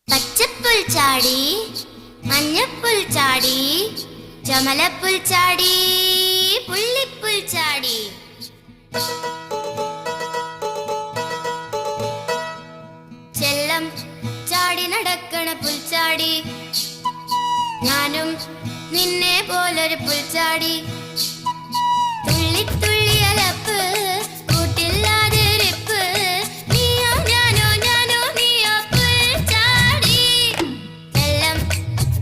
പച്ചപ്പുൽ ചാടി മഞ്ഞപ്പുൽ ചാടി ചമലപ്പുൽ ചാടി പുള്ളിപ്പുൽ ചാടി ചെല്ലം ചാടി നടക്കണ പുൽച്ചാടി ഞാനും നിന്നെ പോലൊരു പുൽച്ചാടി തുള്ളി തുള്ളി അലപ്പ് കൂട്ടില്ലാതെ ഇരിപ്പ് നീയോ ഞാനോ ഞാനോ നീയോ പുൽച്ചാടി ചെല്ലം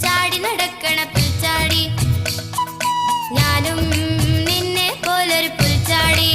ചാടി നടക്കണ പുൽച്ചാടി ഞാനും നിന്നെ പോലൊരു പുൽച്ചാടി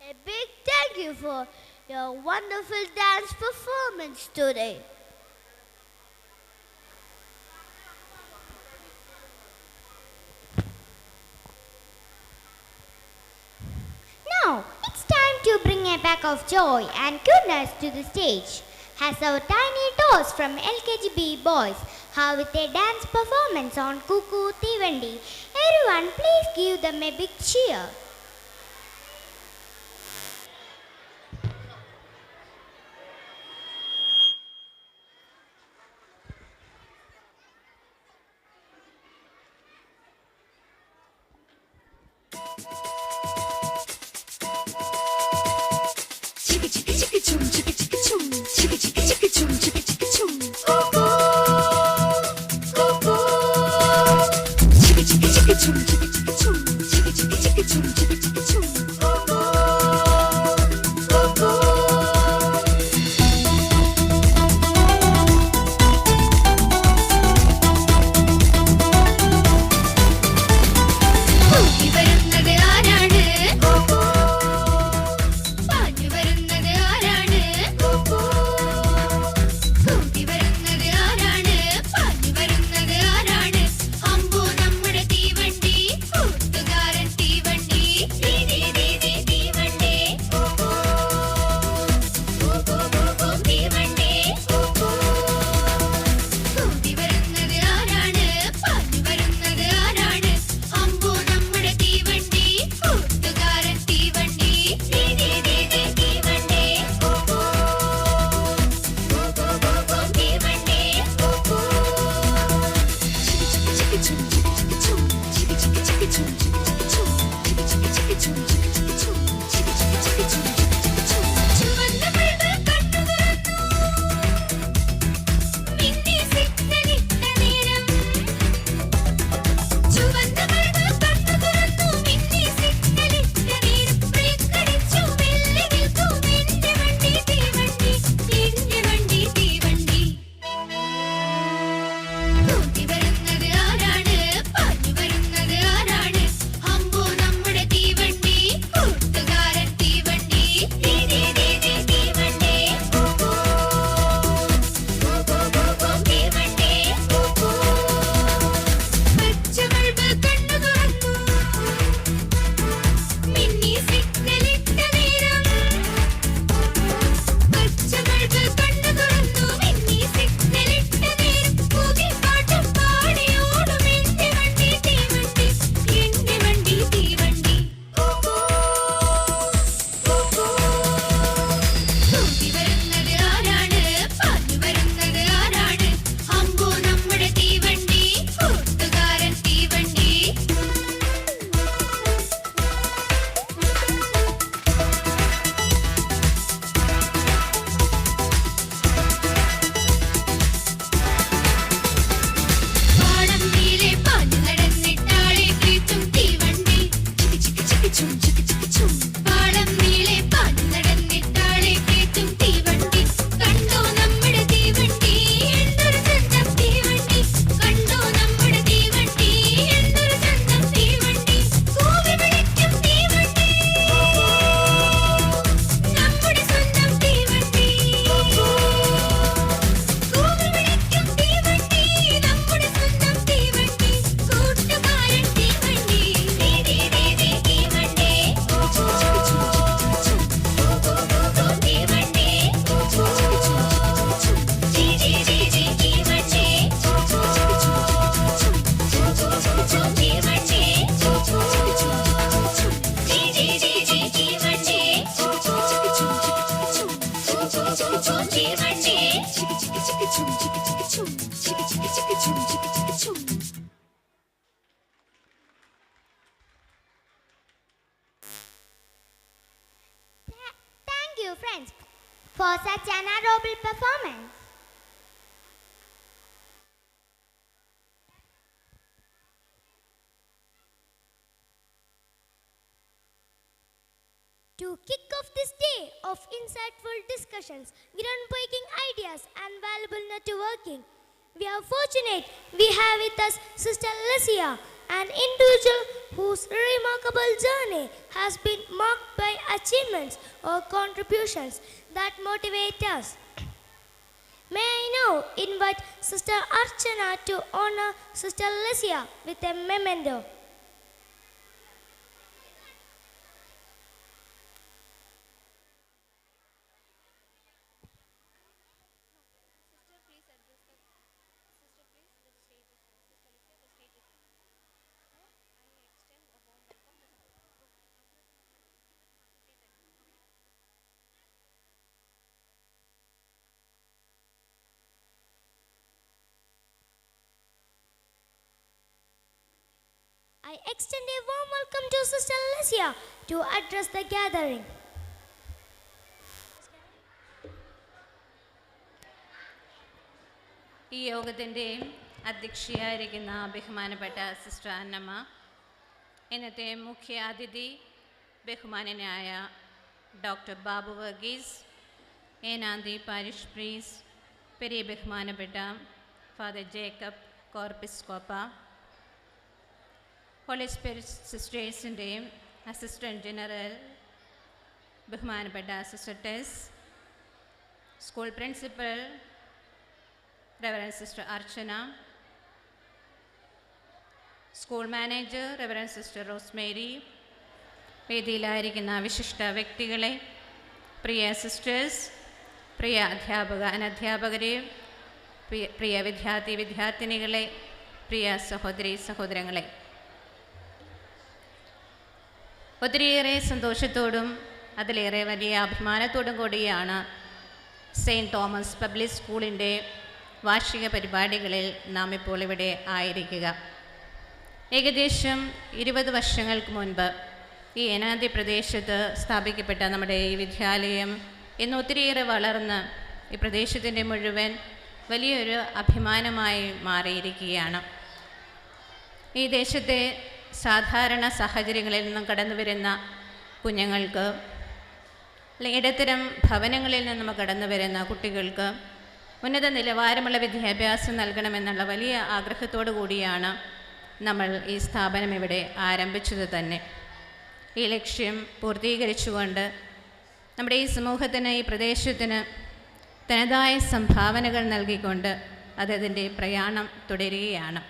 A big thank you for your wonderful dance performance today. Now, it's time to bring a pack of joy and goodness to the stage has our tiny toes from LKGB boys, how with a dance performance on Cuckoo Tivandi. Everyone, please give them a big cheer. Thank you, friends, for such an adorable performance. To kick off this day of insightful discussions, groundbreaking ideas, and valuable networking, we are fortunate we have with us Sister Alicia, an individual whose remarkable journey has been marked by achievements or contributions that motivate us. May I now invite Sister Archana to honor Sister Alicia with a memento. I extend a warm welcome to Sister Alicia to address the gathering. ഈ യോഗത്തിൻ്റെ അധ്യക്ഷയായിരിക്കുന്ന ബഹുമാനപ്പെട്ട സിസ്റ്റർ അന്നമ്മ, ഇന്നത്തെ മുഖ്യ അതിഥി ബഹുമാനനായ doctor Babu Varghese, Enanthi parish priest, പെരിയ ബഹുമാനപ്പെട്ട ഫാദർ ജേക്കബ് കോർപ്പിസ്കോപ്പ, ഹോളി സ്പിരിറ്റ് സിസ്റ്റേഴ്സിൻ്റെയും അസിസ്റ്റൻറ്റ് ജനറൽ ബഹുമാനപ്പെട്ട sister Tess, school principal reverend sister Archana, school manager reverend sister Rose Mary, വേദിയിലായിരിക്കുന്ന വിശിഷ്ട വ്യക്തികളെ, പ്രിയ സിസ്റ്റേഴ്സ്, പ്രിയ അധ്യാപക അനധ്യാപകരെ, പ്രിയ വിദ്യാർത്ഥിനികളെ, പ്രിയ സഹോദരി സഹോദരങ്ങളെ, ഒത്തിരിയേറെ സന്തോഷത്തോടും അതിലേറെ വലിയ അഭിമാനത്തോടും കൂടിയാണ് സെയിൻറ്റ് തോമസ് പബ്ലിക് സ്കൂളിൻ്റെ വാർഷിക പരിപാടികളിൽ നാം ഇപ്പോൾ ഇവിടെ ആയിരിക്കുക. ഏകദേശം 20 വർഷങ്ങൾക്ക് മുൻപ് ഈ ഏനാന്തി പ്രദേശത്ത് സ്ഥാപിക്കപ്പെട്ട നമ്മുടെ ഈ വിദ്യാലയം ഇന്ന് ഒത്തിരിയേറെ വളർന്ന് ഈ പ്രദേശത്തിൻ്റെ മുഴുവൻ വലിയൊരു അഭിമാനമായി മാറിയിരിക്കുകയാണ്. ഈ ദേശത്തെ സാധാരണ സാഹചര്യങ്ങളിൽ നിന്നും കടന്നു വരുന്ന കുഞ്ഞുങ്ങൾക്ക്, അല്ലെങ്കിൽ ഇടത്തരം ഭവനങ്ങളിൽ നിന്നും കടന്നു വരുന്ന കുട്ടികൾക്ക് ഉന്നത നിലവാരമുള്ള വിദ്യാഭ്യാസം നൽകണമെന്നുള്ള വലിയ ആഗ്രഹത്തോടു കൂടിയാണ് നമ്മൾ ഈ സ്ഥാപനം ഇവിടെ ആരംഭിച്ചത് തന്നെ. ഈ ലക്ഷ്യം പൂർത്തീകരിച്ചുകൊണ്ട് നമ്മുടെ ഈ സമൂഹത്തിന്, ഈ പ്രദേശത്തിന് തനതായ സംഭാവനകൾ നൽകിക്കൊണ്ട് അതതിൻ്റെ പ്രയാണം തുടരുകയാണ്.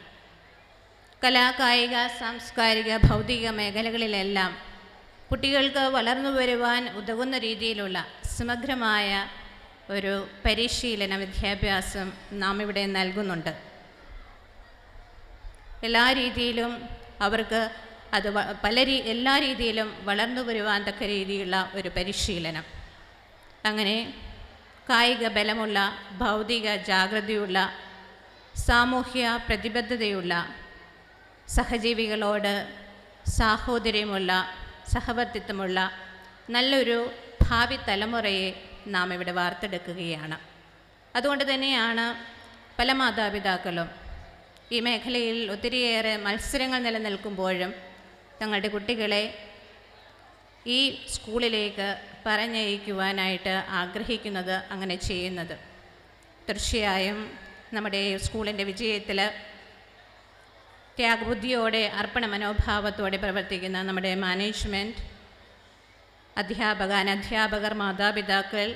കലാ, കായിക, സാംസ്കാരിക, ഭൗതിക മേഖലകളിലെല്ലാം കുട്ടികൾക്ക് വളർന്നു വരുവാൻ ഉതകുന്ന രീതിയിലുള്ള സമഗ്രമായ ഒരു പരിശീലന വിദ്യാഭ്യാസം നാം ഇവിടെ നൽകുന്നുണ്ട്. എല്ലാ രീതിയിലും അവർക്ക് അത് എല്ലാ രീതിയിലും വളർന്നു വരുവാൻ തക്ക രീതിയിലുള്ള ഒരു പരിശീലനം. അങ്ങനെ കായിക ബലമുള്ള, ഭൗതിക ജാഗ്രതയുള്ള, സാമൂഹ്യ പ്രതിബദ്ധതയുള്ള, സഹജീവികളോട് സാഹോദര്യമുള്ള, സഹവർത്തിത്വമുള്ള നല്ലൊരു ഭാവി തലമുറയെ നാം ഇവിടെ വാർത്തെടുക്കുകയാണ്. അതുകൊണ്ട് തന്നെയാണ് പല മാതാപിതാക്കളും ഈ മേഖലയിൽ ഒത്തിരിയേറെ മത്സരങ്ങൾ നിലനിൽക്കുമ്പോഴും തങ്ങളുടെ കുട്ടികളെ ഈ സ്കൂളിലേക്ക് പറഞ്ഞയക്കുവാനായിട്ട് ആഗ്രഹിക്കുന്നത്, അങ്ങനെ ചെയ്യുന്നത്. തീർച്ചയായും നമ്മുടെ സ്കൂളിൻ്റെ വിജയത്തിൽ ത്യാഗബുദ്ധിയോടെ, അർപ്പണ മനോഭാവത്തോടെ പ്രവർത്തിക്കുന്ന നമ്മുടെ മാനേജ്മെൻറ്റ്, അധ്യാപക അനധ്യാപകർ, മാതാപിതാക്കൾ,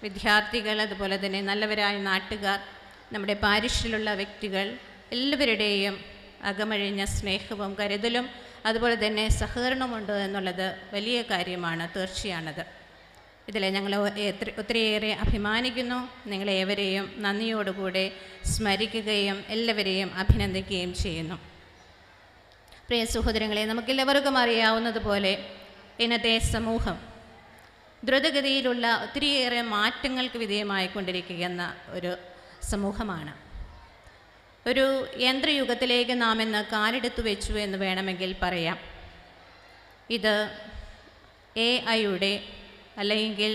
വിദ്യാർത്ഥികൾ, അതുപോലെ തന്നെ നല്ലവരായ നാട്ടുകാർ, നമ്മുടെ പാരിഷിലുള്ള വ്യക്തികൾ എല്ലാവരുടെയും അകമഴിഞ്ഞ സ്നേഹവും കരുതലും അതുപോലെ തന്നെ സഹകരണമുണ്ട് എന്നുള്ളത് വലിയ കാര്യമാണ്, തീർച്ചയാണത്. ഇതിൽ ഞങ്ങൾ ഒത്തിരിയേറെ അഭിമാനിക്കുന്നു. നിങ്ങളേവരെയും നന്ദിയോടുകൂടെ സ്മരിക്കുകയും എല്ലാവരെയും അഭിനന്ദിക്കുകയും ചെയ്യുന്നു. പ്രിയ സഹോദരങ്ങളെ, നമുക്കെല്ലാവർക്കും അറിയാവുന്നതുപോലെ ഇന്നത്തെ സമൂഹം ദ്രുതഗതിയിലുള്ള ഒത്തിരിയേറെ മാറ്റങ്ങൾക്ക് വിധേയമായിക്കൊണ്ടിരിക്കുന്ന ഒരു സമൂഹമാണ്. ഒരു യന്ത്രയുഗത്തിലേക്ക് നാം ഇന്ന് കാലെടുത്തു വെച്ചു എന്ന് വേണമെങ്കിൽ പറയാം. ഇത് AI-യുടെ അല്ലെങ്കിൽ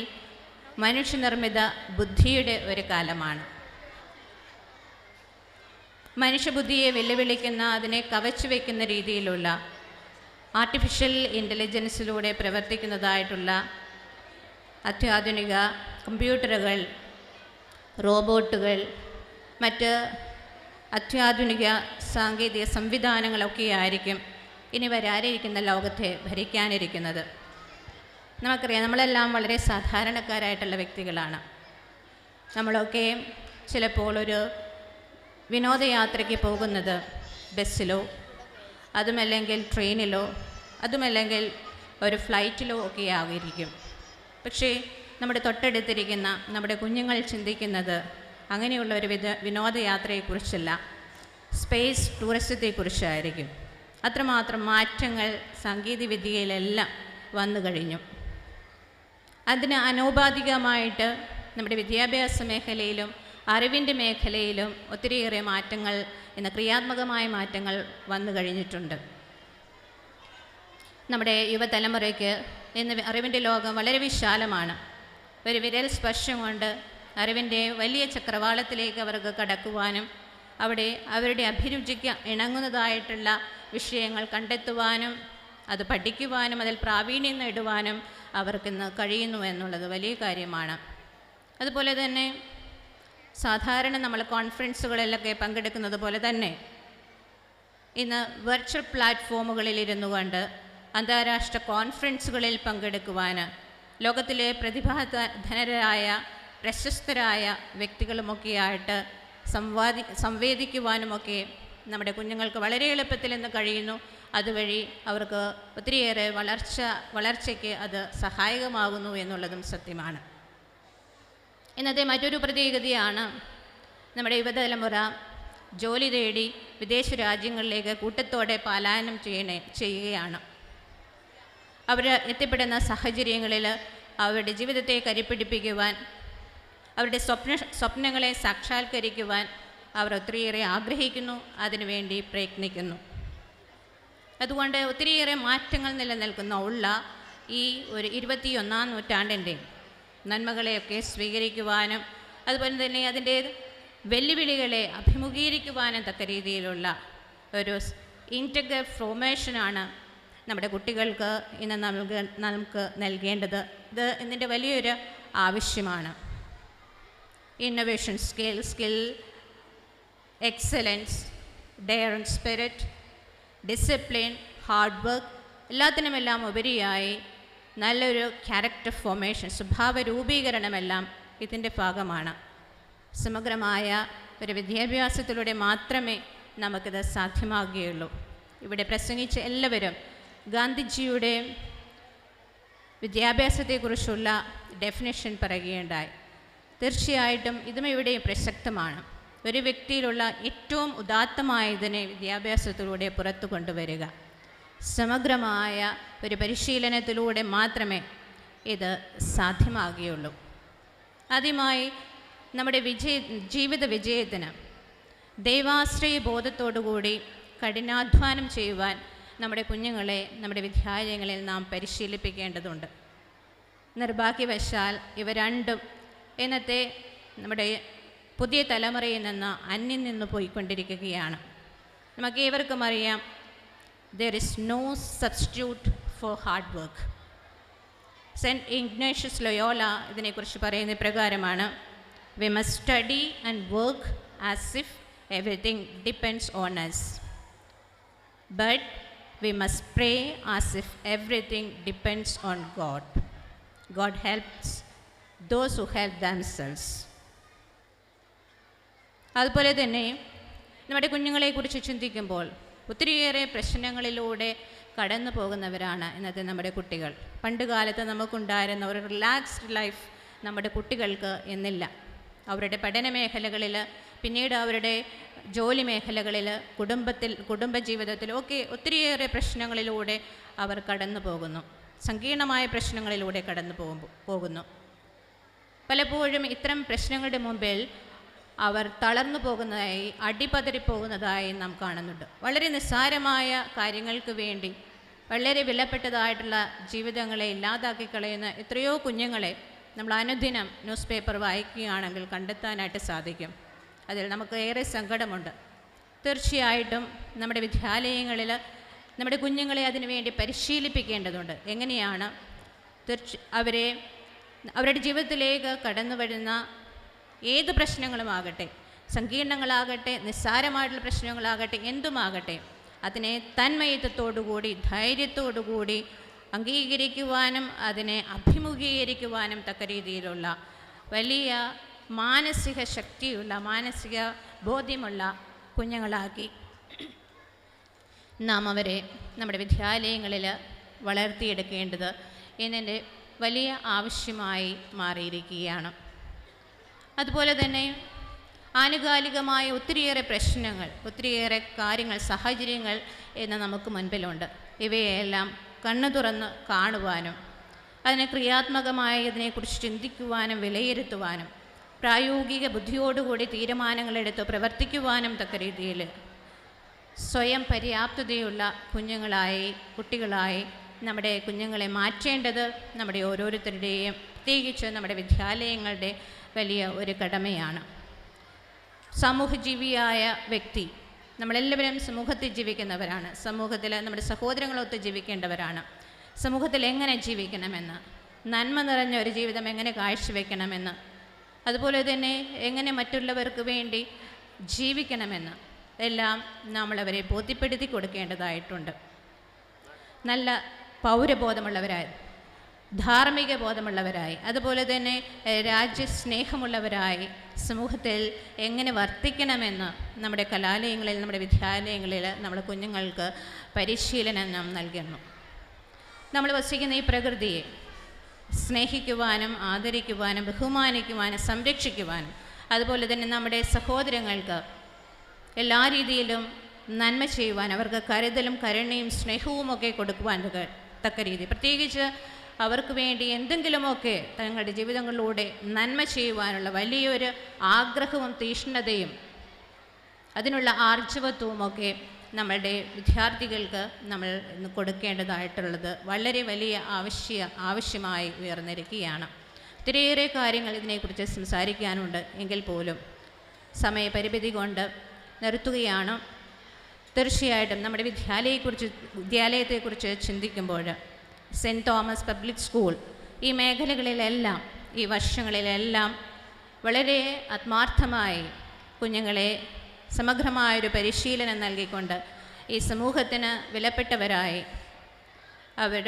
മനുഷ്യനിർമ്മിത ബുദ്ധിയുടെ ഒരു കാലമാണ്. മനുഷ്യബുദ്ധിയെ വെല്ലുവിളിക്കുന്ന, അതിനെ കവച്ചു വയ്ക്കുന്ന രീതിയിലുള്ള ആർട്ടിഫിഷ്യൽ ഇൻ്റലിജൻസിലൂടെ പ്രവർത്തിക്കുന്നതായിട്ടുള്ള അത്യാധുനിക കമ്പ്യൂട്ടറുകൾ, റോബോട്ടുകൾ, മറ്റ് അത്യാധുനിക സാങ്കേതിക സംവിധാനങ്ങളൊക്കെ ആയിരിക്കും ഇനി വരാനിരിക്കുന്ന ലോകത്തെ ഭരിക്കാനിരിക്കുന്നത്. നമുക്കറിയാം, നമ്മളെല്ലാം വളരെ സാധാരണക്കാരായിട്ടുള്ള വ്യക്തികളാണ്. നമ്മളൊക്കെ ചിലപ്പോൾ ഒരു വിനോദയാത്രയ്ക്ക് പോകുന്നത് ബസ്സിലോ, അതുമല്ലെങ്കിൽ ട്രെയിനിലോ, അതുമല്ലെങ്കിൽ ഒരു ഫ്ലൈറ്റിലോ ഒക്കെ ആയിരിക്കും. പക്ഷേ നമ്മുടെ തൊട്ടടുത്തിരിക്കുന്ന നമ്മുടെ കുഞ്ഞുങ്ങൾ ചിന്തിക്കുന്നത് അങ്ങനെയുള്ള ഒരു വിനോദയാത്രയെക്കുറിച്ചല്ല, സ്പേസ് ടൂറിസത്തെക്കുറിച്ചായിരിക്കും. അത്രമാത്രം മാറ്റങ്ങൾ സാങ്കേതികവിദ്യയിലെല്ലാം വന്നു കഴിഞ്ഞു. അതിന് അനൗപാധികമായിട്ട് നമ്മുടെ വിദ്യാഭ്യാസ മേഖലയിലും അറിവിൻ്റെ മേഖലയിലും ഒത്തിരിയേറെ മാറ്റങ്ങൾ, ഇന്ന് ക്രിയാത്മകമായ മാറ്റങ്ങൾ വന്നു കഴിഞ്ഞിട്ടുണ്ട്. നമ്മുടെ യുവതലമുറയ്ക്ക് ഇന്ന് അറിവിൻ്റെ ലോകം വളരെ വിശാലമാണ്. ഒരു വിരൽ സ്പർശം കൊണ്ട് അറിവിൻ്റെ വലിയ ചക്രവാളത്തിലേക്ക് അവർക്ക് കടക്കുവാനും അവിടെ അവരുടെ അഭിരുചിക്ക് ഇണങ്ങുന്നതായിട്ടുള്ള വിഷയങ്ങൾ കണ്ടെത്തുവാനും അത് പഠിക്കുവാനും അതിൽ പ്രാവീണ്യം നേടുവാനും അവർക്കിന്ന് കഴിയുന്നു എന്നുള്ളത് വലിയ കാര്യമാണ്. അതുപോലെ തന്നെ സാധാരണ നമ്മൾ കോൺഫറൻസുകളിലൊക്കെ പങ്കെടുക്കുന്നത് പോലെ തന്നെ ഇന്ന് വെർച്വൽ പ്ലാറ്റ്ഫോമുകളിലിരുന്നു കൊണ്ട് അന്താരാഷ്ട്ര കോൺഫറൻസുകളിൽ പങ്കെടുക്കുവാൻ ലോകത്തിലെ പ്രതിഭാധനരായ പ്രശസ്തരായ വ്യക്തികളുമൊക്കെയായിട്ട് സംവേദിക്കുവാനുമൊക്കെ നമ്മുടെ കുഞ്ഞുങ്ങൾക്ക് വളരെ എളുപ്പത്തിൽ ഇന്ന് കഴിയുന്നു. അതുവഴി അവർക്ക് ഒത്തിരിയേറെ വളർച്ചയ്ക്ക് അത് സഹായകമാകുന്നു എന്നുള്ളതും സത്യമാണ്. ഇന്നത്തെ മറ്റൊരു പ്രത്യേകതയാണ് നമ്മുടെ യുവതലമുറ ജോലി തേടി വിദേശ രാജ്യങ്ങളിലേക്ക് കൂട്ടത്തോടെ പലായനം ചെയ്യുകയാണ്. അവർ എത്തിപ്പെടുന്ന സാഹചര്യങ്ങളിൽ അവരുടെ ജീവിതത്തെ കരുപ്പിടിപ്പിക്കുവാൻ, അവരുടെ സ്വപ്നങ്ങളെ സാക്ഷാത്കരിക്കുവാൻ അവർ ഒത്തിരിയേറെ ആഗ്രഹിക്കുന്നു, അതിനുവേണ്ടി പ്രയത്നിക്കുന്നു. അതുകൊണ്ട് ഒത്തിരിയേറെ മാറ്റങ്ങൾ നിലനിൽക്കുന്ന ഈ ഒരു 21-ാം നൂറ്റാണ്ടിൻ്റെ നന്മകളെയൊക്കെ സ്വീകരിക്കുവാനും അതുപോലെ തന്നെ അതിൻ്റെ വെല്ലുവിളികളെ അഭിമുഖീകരിക്കുവാനും തക്ക രീതിയിലുള്ള ഒരു ഇൻറ്റഗ്രൽ ഫോർമേഷനാണ് നമ്മുടെ കുട്ടികൾക്ക് ഇന്ന് നമുക്ക് നൽകേണ്ടത്. ഇത് ഇതിൻ്റെ വലിയൊരു ആവശ്യമാണ്. Innovation skill excellence, daring spirit, discipline, hard work, എല്ലാത്തിനുമെല്ലാം ഉപരിയായി നല്ലൊരു ക്യാരക്ടർ ഫോർമേഷൻ, സ്വഭാവ രൂപീകരണമെല്ലാം ഇതിൻ്റെ ഭാഗമാണ്. സമഗ്രമായ ഒരു വിദ്യാഭ്യാസത്തിലൂടെ മാത്രമേ നമുക്കിത് സാധ്യമാകുകയുള്ളൂ. ഇവിടെ പ്രസംഗിച്ച എല്ലാവരും ഗാന്ധിജിയുടെ വിദ്യാഭ്യാസത്തെക്കുറിച്ചുള്ള ഡെഫിനിഷൻ പറയുകയുണ്ടായി. തീർച്ചയായിട്ടും ഇതും ഇവിടെയും പ്രസക്തമാണ്. ഒരു വ്യക്തിയിലുള്ള ഏറ്റവും ഉദാത്തമായതിനെ വിദ്യാഭ്യാസത്തിലൂടെ പുറത്തു കൊണ്ടുവരിക. സമഗ്രമായ ഒരു പരിശീലനത്തിലൂടെ മാത്രമേ ഇത് സാധ്യമാകുകയുള്ളൂ. ആദ്യമായി നമ്മുടെ ജീവിത വിജയത്തിന് ദൈവാശ്രയ ബോധത്തോടുകൂടി കഠിനാധ്വാനം ചെയ്യുവാൻ നമ്മുടെ കുഞ്ഞുങ്ങളെ നമ്മുടെ വിദ്യാലയങ്ങളിൽ നാം പരിശീലിപ്പിക്കേണ്ടതുണ്ട്. നിർഭാഗ്യവശാൽ ഇവ രണ്ടും ഇന്നത്തെ നമ്മുടെ പുതിയ തലമുറയിൽ നിന്ന് അന്യം നിന്ന് പോയിക്കൊണ്ടിരിക്കുകയാണ്. നമുക്ക് ഏവർക്കും അറിയാം, there is no substitute for hard work. Saint Ignatius Loyola ഇതിനെക്കുറിച്ച് പറയുന്ന പ്രകാരമാണ്, we must study and work as if everything depends on us, but we must pray as if everything depends on God. God helps those who help themselves. അതുപോലെ തന്നെ നമ്മുടെ കുഞ്ഞുങ്ങളെക്കുറിച്ച് ചിന്തിക്കുമ്പോൾ ഒത്തിരിയേറെ പ്രശ്നങ്ങളിലൂടെ കടന്നു പോകുന്നവരാണ് ഇന്നത്തെ നമ്മുടെ കുട്ടികൾ. പണ്ട് കാലത്ത് നമുക്കുണ്ടായിരുന്ന ഒരു റിലാക്സ്ഡ് ലൈഫ് നമ്മുടെ കുട്ടികൾക്ക് എന്നില്ല. അവരുടെ പഠന മേഖലകളിൽ, പിന്നീട് അവരുടെ ജോലി മേഖലകളിൽ, കുടുംബജീവിതത്തിലൊക്കെ ഒത്തിരിയേറെ പ്രശ്നങ്ങളിലൂടെ അവർ കടന്നു പോകുന്നു. സങ്കീർണമായ പ്രശ്നങ്ങളിലൂടെ കടന്നു പോകുന്നു. പലപ്പോഴും ഇത്തരം പ്രശ്നങ്ങളുടെ മുമ്പിൽ അവർ തളർന്നു പോകുന്നതായി, അടിപതറിപ്പോകുന്നതായി നാം കാണുന്നുണ്ട്. വളരെ നിസ്സാരമായ കാര്യങ്ങൾക്ക് വേണ്ടി വളരെ വിലപ്പെട്ടതായിട്ടുള്ള ജീവിതങ്ങളെ ഇല്ലാതാക്കി കളയുന്ന എത്രയോ കുഞ്ഞുങ്ങളെ നമ്മൾ അനുദിനം ന്യൂസ് പേപ്പർ വായിക്കുകയാണെങ്കിൽ കണ്ടെത്താനായിട്ട് സാധിക്കും. അതിൽ നമുക്ക് ഏറെ സങ്കടമുണ്ട്. തീർച്ചയായിട്ടും നമ്മുടെ വിദ്യാലയങ്ങളിൽ നമ്മുടെ കുഞ്ഞുങ്ങളെ അതിനുവേണ്ടി പരിശീലിപ്പിക്കേണ്ടതുണ്ട്. എങ്ങനെയാണ് അവരുടെ ജീവിതത്തിലേക്ക് കടന്നു വരുന്ന ഏത് പ്രശ്നങ്ങളുമാകട്ടെ, സങ്കീർണങ്ങളാകട്ടെ, നിസ്സാരമായിട്ടുള്ള പ്രശ്നങ്ങളാകട്ടെ, എന്തുമാകട്ടെ, അതിനെ തന്മയത്വത്തോടുകൂടി ധൈര്യത്തോടുകൂടി അംഗീകരിക്കുവാനും അതിനെ അഭിമുഖീകരിക്കുവാനും തക്ക രീതിയിലുള്ള വലിയ മാനസിക ശക്തിയുള്ള, മാനസിക ബോധ്യമുള്ള കുഞ്ഞുങ്ങളാക്കി നാം അവരെ നമ്മുടെ വിദ്യാലയങ്ങളിൽ വളർത്തിയെടുക്കേണ്ടത് എന്നതിൻ്റെ വലിയ ആവശ്യമായി മാറിയിരിക്കുകയാണ്. അതുപോലെ തന്നെ ആനുകാലികമായ ഒത്തിരിയേറെ പ്രശ്നങ്ങൾ, ഒത്തിരിയേറെ കാര്യങ്ങൾ, സാഹചര്യങ്ങൾ എന്ന് നമുക്ക് മുൻപിലുണ്ട്. ഇവയെല്ലാം കണ്ണു തുറന്ന് കാണുവാനും അതിനെ ക്രിയാത്മകമായി ഇതിനെക്കുറിച്ച് ചിന്തിക്കുവാനും വിലയിരുത്തുവാനും പ്രായോഗിക ബുദ്ധിയോടുകൂടി തീരുമാനങ്ങളെടുത്ത് പ്രവർത്തിക്കുവാനും തക്ക രീതിയിൽ സ്വയം പര്യാപ്തതയുള്ള കുഞ്ഞുങ്ങളായി, കുട്ടികളായി നമ്മുടെ കുഞ്ഞുങ്ങളെ മാറ്റേണ്ടത് നമ്മുടെ ഓരോരുത്തരുടെയും പ്രത്യേകിച്ച് നമ്മുടെ വിദ്യാലയങ്ങളുടെ വലിയ ഒരു കടമയാണ്. സമൂഹജീവിയായ വ്യക്തി, നമ്മളെല്ലാവരും സമൂഹത്തിൽ ജീവിക്കുന്നവരാണ്. സമൂഹത്തിൽ നമ്മുടെ സഹോദരങ്ങളൊത്ത് ജീവിക്കേണ്ടവരാണ്. സമൂഹത്തിൽ എങ്ങനെ ജീവിക്കണമെന്ന്, നന്മ നിറഞ്ഞ ഒരു ജീവിതം എങ്ങനെ കാഴ്ചവെക്കണമെന്ന്, അതുപോലെ തന്നെ എങ്ങനെ മറ്റുള്ളവർക്ക് വേണ്ടി ജീവിക്കണമെന്ന് എല്ലാം നമ്മളവരെ ബോധ്യപ്പെടുത്തി കൊടുക്കേണ്ടതായിട്ടുണ്ട്. നല്ല പൗരബോധമുള്ളവരായി, ധാർമ്മിക ബോധമുള്ളവരായി, അതുപോലെ തന്നെ രാജ്യസ്നേഹമുള്ളവരായി സമൂഹത്തിൽ എങ്ങനെ വർത്തിക്കണമെന്ന് നമ്മുടെ കലാലയങ്ങളിൽ, നമ്മുടെ വിദ്യാലയങ്ങളിൽ നമ്മൾ കുഞ്ഞുങ്ങൾക്ക് പരിശീലനം നാം നൽകുന്നു. നമ്മൾ വസിക്കുന്ന ഈ പ്രകൃതിയെ സ്നേഹിക്കുവാനും ആദരിക്കുവാനും ബഹുമാനിക്കുവാനും സംരക്ഷിക്കുവാനും, അതുപോലെ തന്നെ നമ്മുടെ സഹോദരങ്ങൾക്ക് എല്ലാ രീതിയിലും നന്മ ചെയ്യുവാൻ, അവർക്ക് കരുതലും കരുണയും സ്നേഹവുമൊക്കെ കൊടുക്കുവാൻ തക്ക രീതി, പ്രത്യേകിച്ച് അവർക്ക് വേണ്ടി എന്തെങ്കിലുമൊക്കെ തങ്ങളുടെ ജീവിതങ്ങളിലൂടെ നന്മ ചെയ്യുവാനുള്ള വലിയൊരു ആഗ്രഹവും തീഷ്ണതയും അതിനുള്ള ആർജവത്വവുമൊക്കെ നമ്മളുടെ വിദ്യാർത്ഥികൾക്ക് നമ്മൾ കൊടുക്കേണ്ടതായിട്ടുള്ളത് വളരെ വലിയ ആവശ്യമായി ഉയർന്നിരിക്കുകയാണ്. ഒത്തിരിയേറെ കാര്യങ്ങൾ ഇതിനെക്കുറിച്ച് സംസാരിക്കാനുണ്ട്. എങ്കിൽ പോലും സമയപരിമിതി കൊണ്ട് നിർത്തുകയാണ്. തീർച്ചയായിട്ടും നമ്മുടെ വിദ്യാലയത്തെക്കുറിച്ച് ചിന്തിക്കുമ്പോൾ സെൻറ്റ് തോമസ് പബ്ലിക് സ്കൂൾ ഈ മേഖലകളിലെല്ലാം, ഈ വർഷങ്ങളിലെല്ലാം വളരെ ആത്മാർത്ഥമായി കുഞ്ഞുങ്ങളെ സമഗ്രമായൊരു പരിശീലനം നൽകിക്കൊണ്ട് ഈ സമൂഹത്തിന് വിലപ്പെട്ടവരായി, അവർ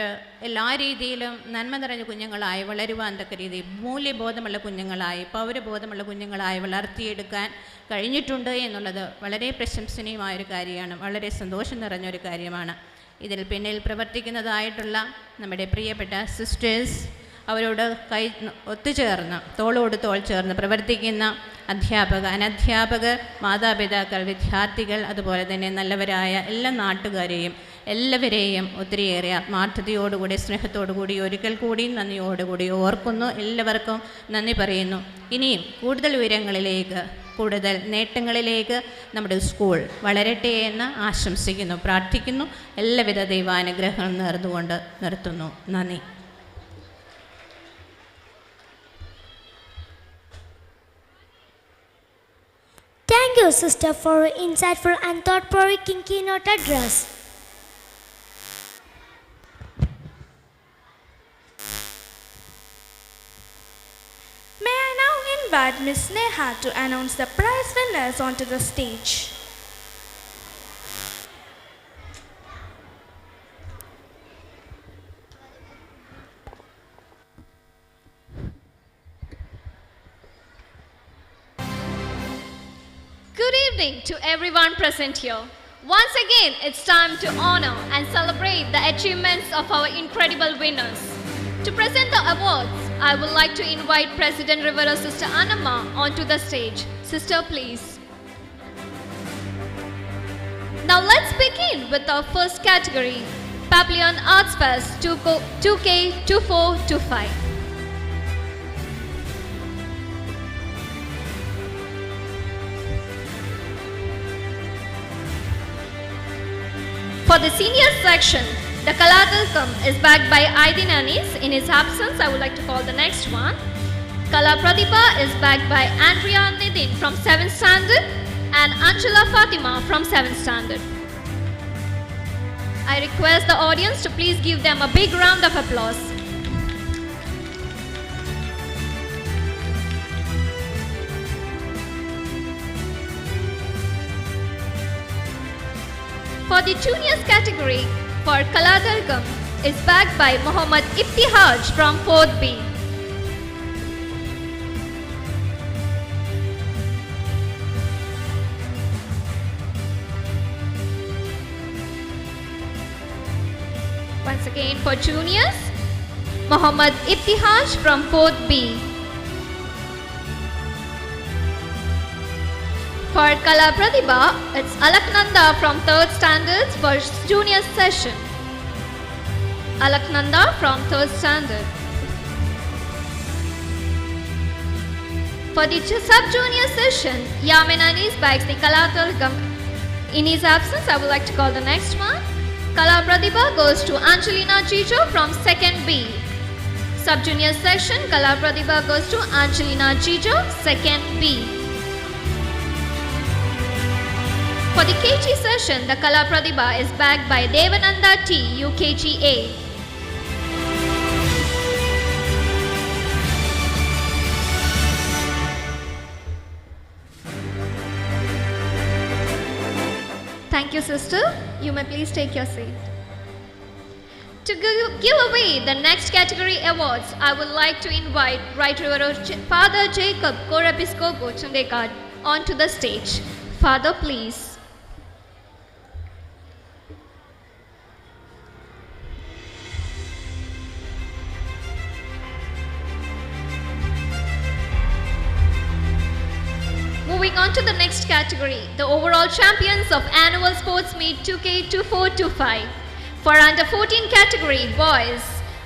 എല്ലാ രീതിയിലും നന്മ നിറഞ്ഞ കുഞ്ഞുങ്ങളായി വളരുവാൻ തക്ക രീതിയിൽ മൂല്യബോധമുള്ള കുഞ്ഞുങ്ങളായി, പൗരബോധമുള്ള കുഞ്ഞുങ്ങളായി വളർത്തിയെടുക്കാൻ കഴിഞ്ഞിട്ടുണ്ട് എന്നുള്ളത് വളരെ പ്രശംസനീയമായൊരു കാര്യമാണ്. വളരെ സന്തോഷം നിറഞ്ഞൊരു കാര്യമാണ്. ഇതിൽ പിന്നിൽ പ്രവർത്തിക്കുന്നതായിട്ടുള്ള നമ്മുടെ പ്രിയപ്പെട്ട സിസ്റ്റേഴ്സ്, അവരോട് ഒത്തുചേർന്ന് തോളോട് തോൾ ചേർന്ന് പ്രവർത്തിക്കുന്ന അനധ്യാപകർ, മാതാപിതാക്കൾ, വിദ്യാർത്ഥികൾ, അതുപോലെ തന്നെ നല്ലവരായ എല്ലാ നാട്ടുകാരെയും എല്ലാവരെയും ഒത്തിരിയേറെ ആത്മാർത്ഥതയോടുകൂടി സ്നേഹത്തോടുകൂടി ഒരിക്കൽ കൂടി നന്ദിയോടുകൂടി ഓർക്കുന്നു. എല്ലാവർക്കും നന്ദി പറയുന്നു. ഇനിയും കൂടുതൽ ഉയരങ്ങളിലേക്ക്, കൂടുതൽ നേട്ടങ്ങളിലേക്ക് നമ്മുടെ സ്കൂൾ വളരട്ടെ എന്ന് ആശംസിക്കുന്നു, പ്രാർത്ഥിക്കുന്നു. എല്ലാവിധ ദൈവാനുഗ്രഹങ്ങളും നേർന്നുകൊണ്ട് നിർത്തുന്നു. നന്ദി. Thank you, sister, for your insightful and thought-provoking keynote address. May I now invite Ms. Neha to announce the prize winners onto the stage. Good evening to everyone present here. Once again, it's time to honor and celebrate the achievements of our incredible winners. To present the awards, I would like to invite President Reverend Sister Annamma onto the stage. Sister, please. Now let's begin with our first category, Papillon Arts Fest 2K2425. For the senior section, the Kalatilkam is backed by Aydin Anis. In his absence, I would like to call the next one. Kala Pratibha is backed by Andrea Nidin from 7th standard and Anjala Fatima from 7th standard. I request the audience to please give them a big round of applause. For the juniors category, for Kalatilkam is backed by Muhammad Ibtihaj from 4th B. Once again for juniors, Muhammad Ibtihaj from 4th B. For Kala Pratibha, it's Alaknanda from 3rd standards for junior session. Alaknanda from 3rd standard. For the sub-junior session, Yamin Anis bags the Kalatilkam. In his absence, I would like to call the next one. Kala Pratibha goes to Angelina Chicho from 2nd B. Sub-junior section, Kala Pratibha goes to Angelina Chicho, 2nd B. For the KG session, the Kala Pratibha is backed by Devananda T, UKG A. Thank you, sister. You may please take your seat. To give away the next category awards, I would like to invite Right Reverend Father Jacob Korepiscopo Chundekad onto the stage. Father, please. Moving on to the next category, the overall champions of annual sports meet 2K2425. For under 14 category boys,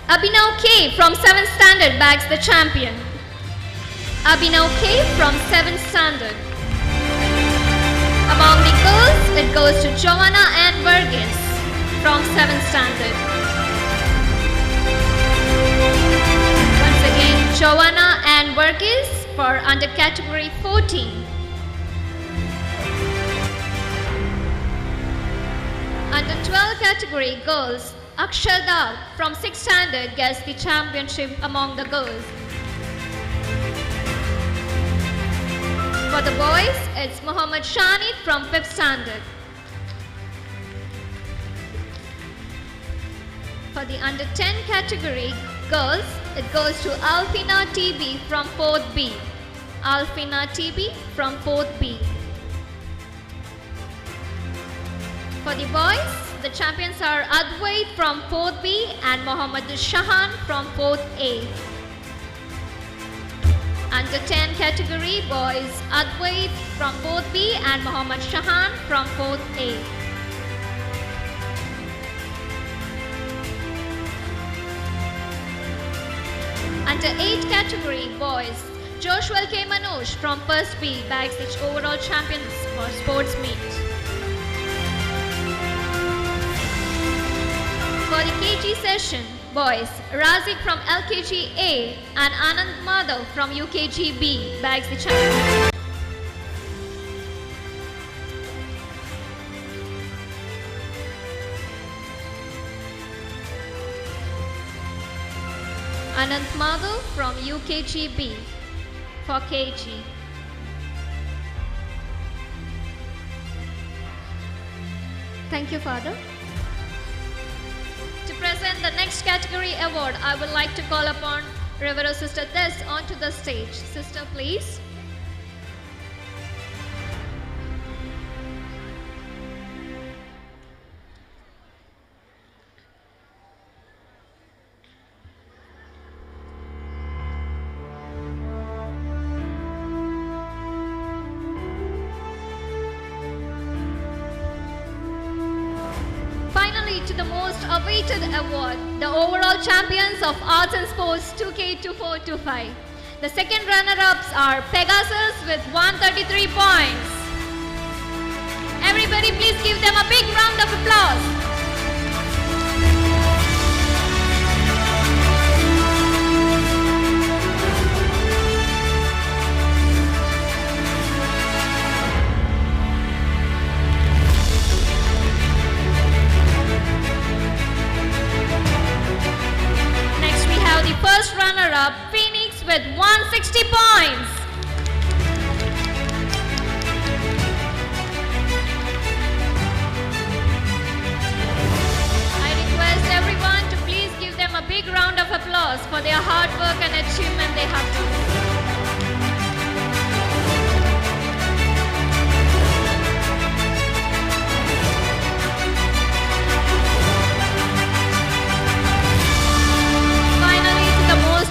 Abhinav K from 7th standard bags the champion. Abhinav K from 7th standard. Among the girls, it goes to Joanna Ann Burgess from 7th standard. Once again, Joanna Ann Burgess for under category 14. Under 12 category girls, Akshada from 6th standard gets the championship among the girls. For the boys, it's Muhammad Shani from 5th standard. For the under 10 category girls, it goes to Alfina TB from 4th B. Alfina TB from 4th B. For the boys, the champions are Advait from 4th B and Mohammad Shahan from 4th A. Under 10 category boys, Advait from 4th B and Mohammad Shahan from 4th A. Under 8 category boys, Joshua K. Manoj from 1st B bags the overall champions for sports meet. For the KG session, boys, Razik from LKG A and Anand Madhav from UKG B bags the champion. Anand Madhav from UKG B for KG. Thank you, Father. To present the next category award, I would like to call upon Reverend Sister Tess onto the stage. Sister, please. To the most awaited award, the overall champions of arts and sports 2K2425. The second runner-ups are Pegasus with 133 points. Everybody please give them a big round of applause. The first runner-up, Phoenix with 160 points. I request everyone to please give them a big round of applause for their hard work and achievement they have done.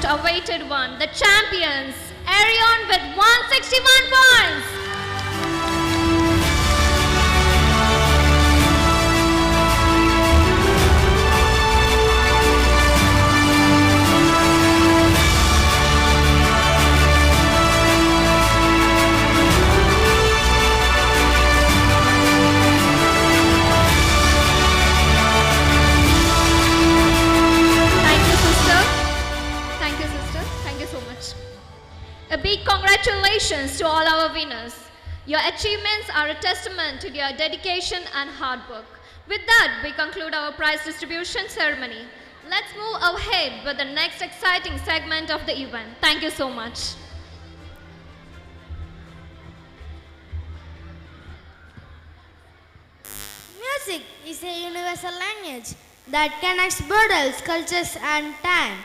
Awaited one, the champions, Arion with 161 points. big congratulations to all our winners. Your achievements are a testament to your dedication and hard work. With that, we conclude our prize distribution ceremony. Let's move ahead with the next exciting segment of the event. Thank you so much. Music is a universal language that connects borders, cultures, and time.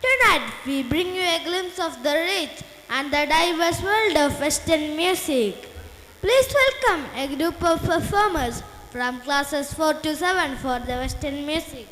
Tonight, we bring you a glimpse of the rich and the diverse world of Western music. Please welcome a group of performers from classes 4 to 7 for the Western music.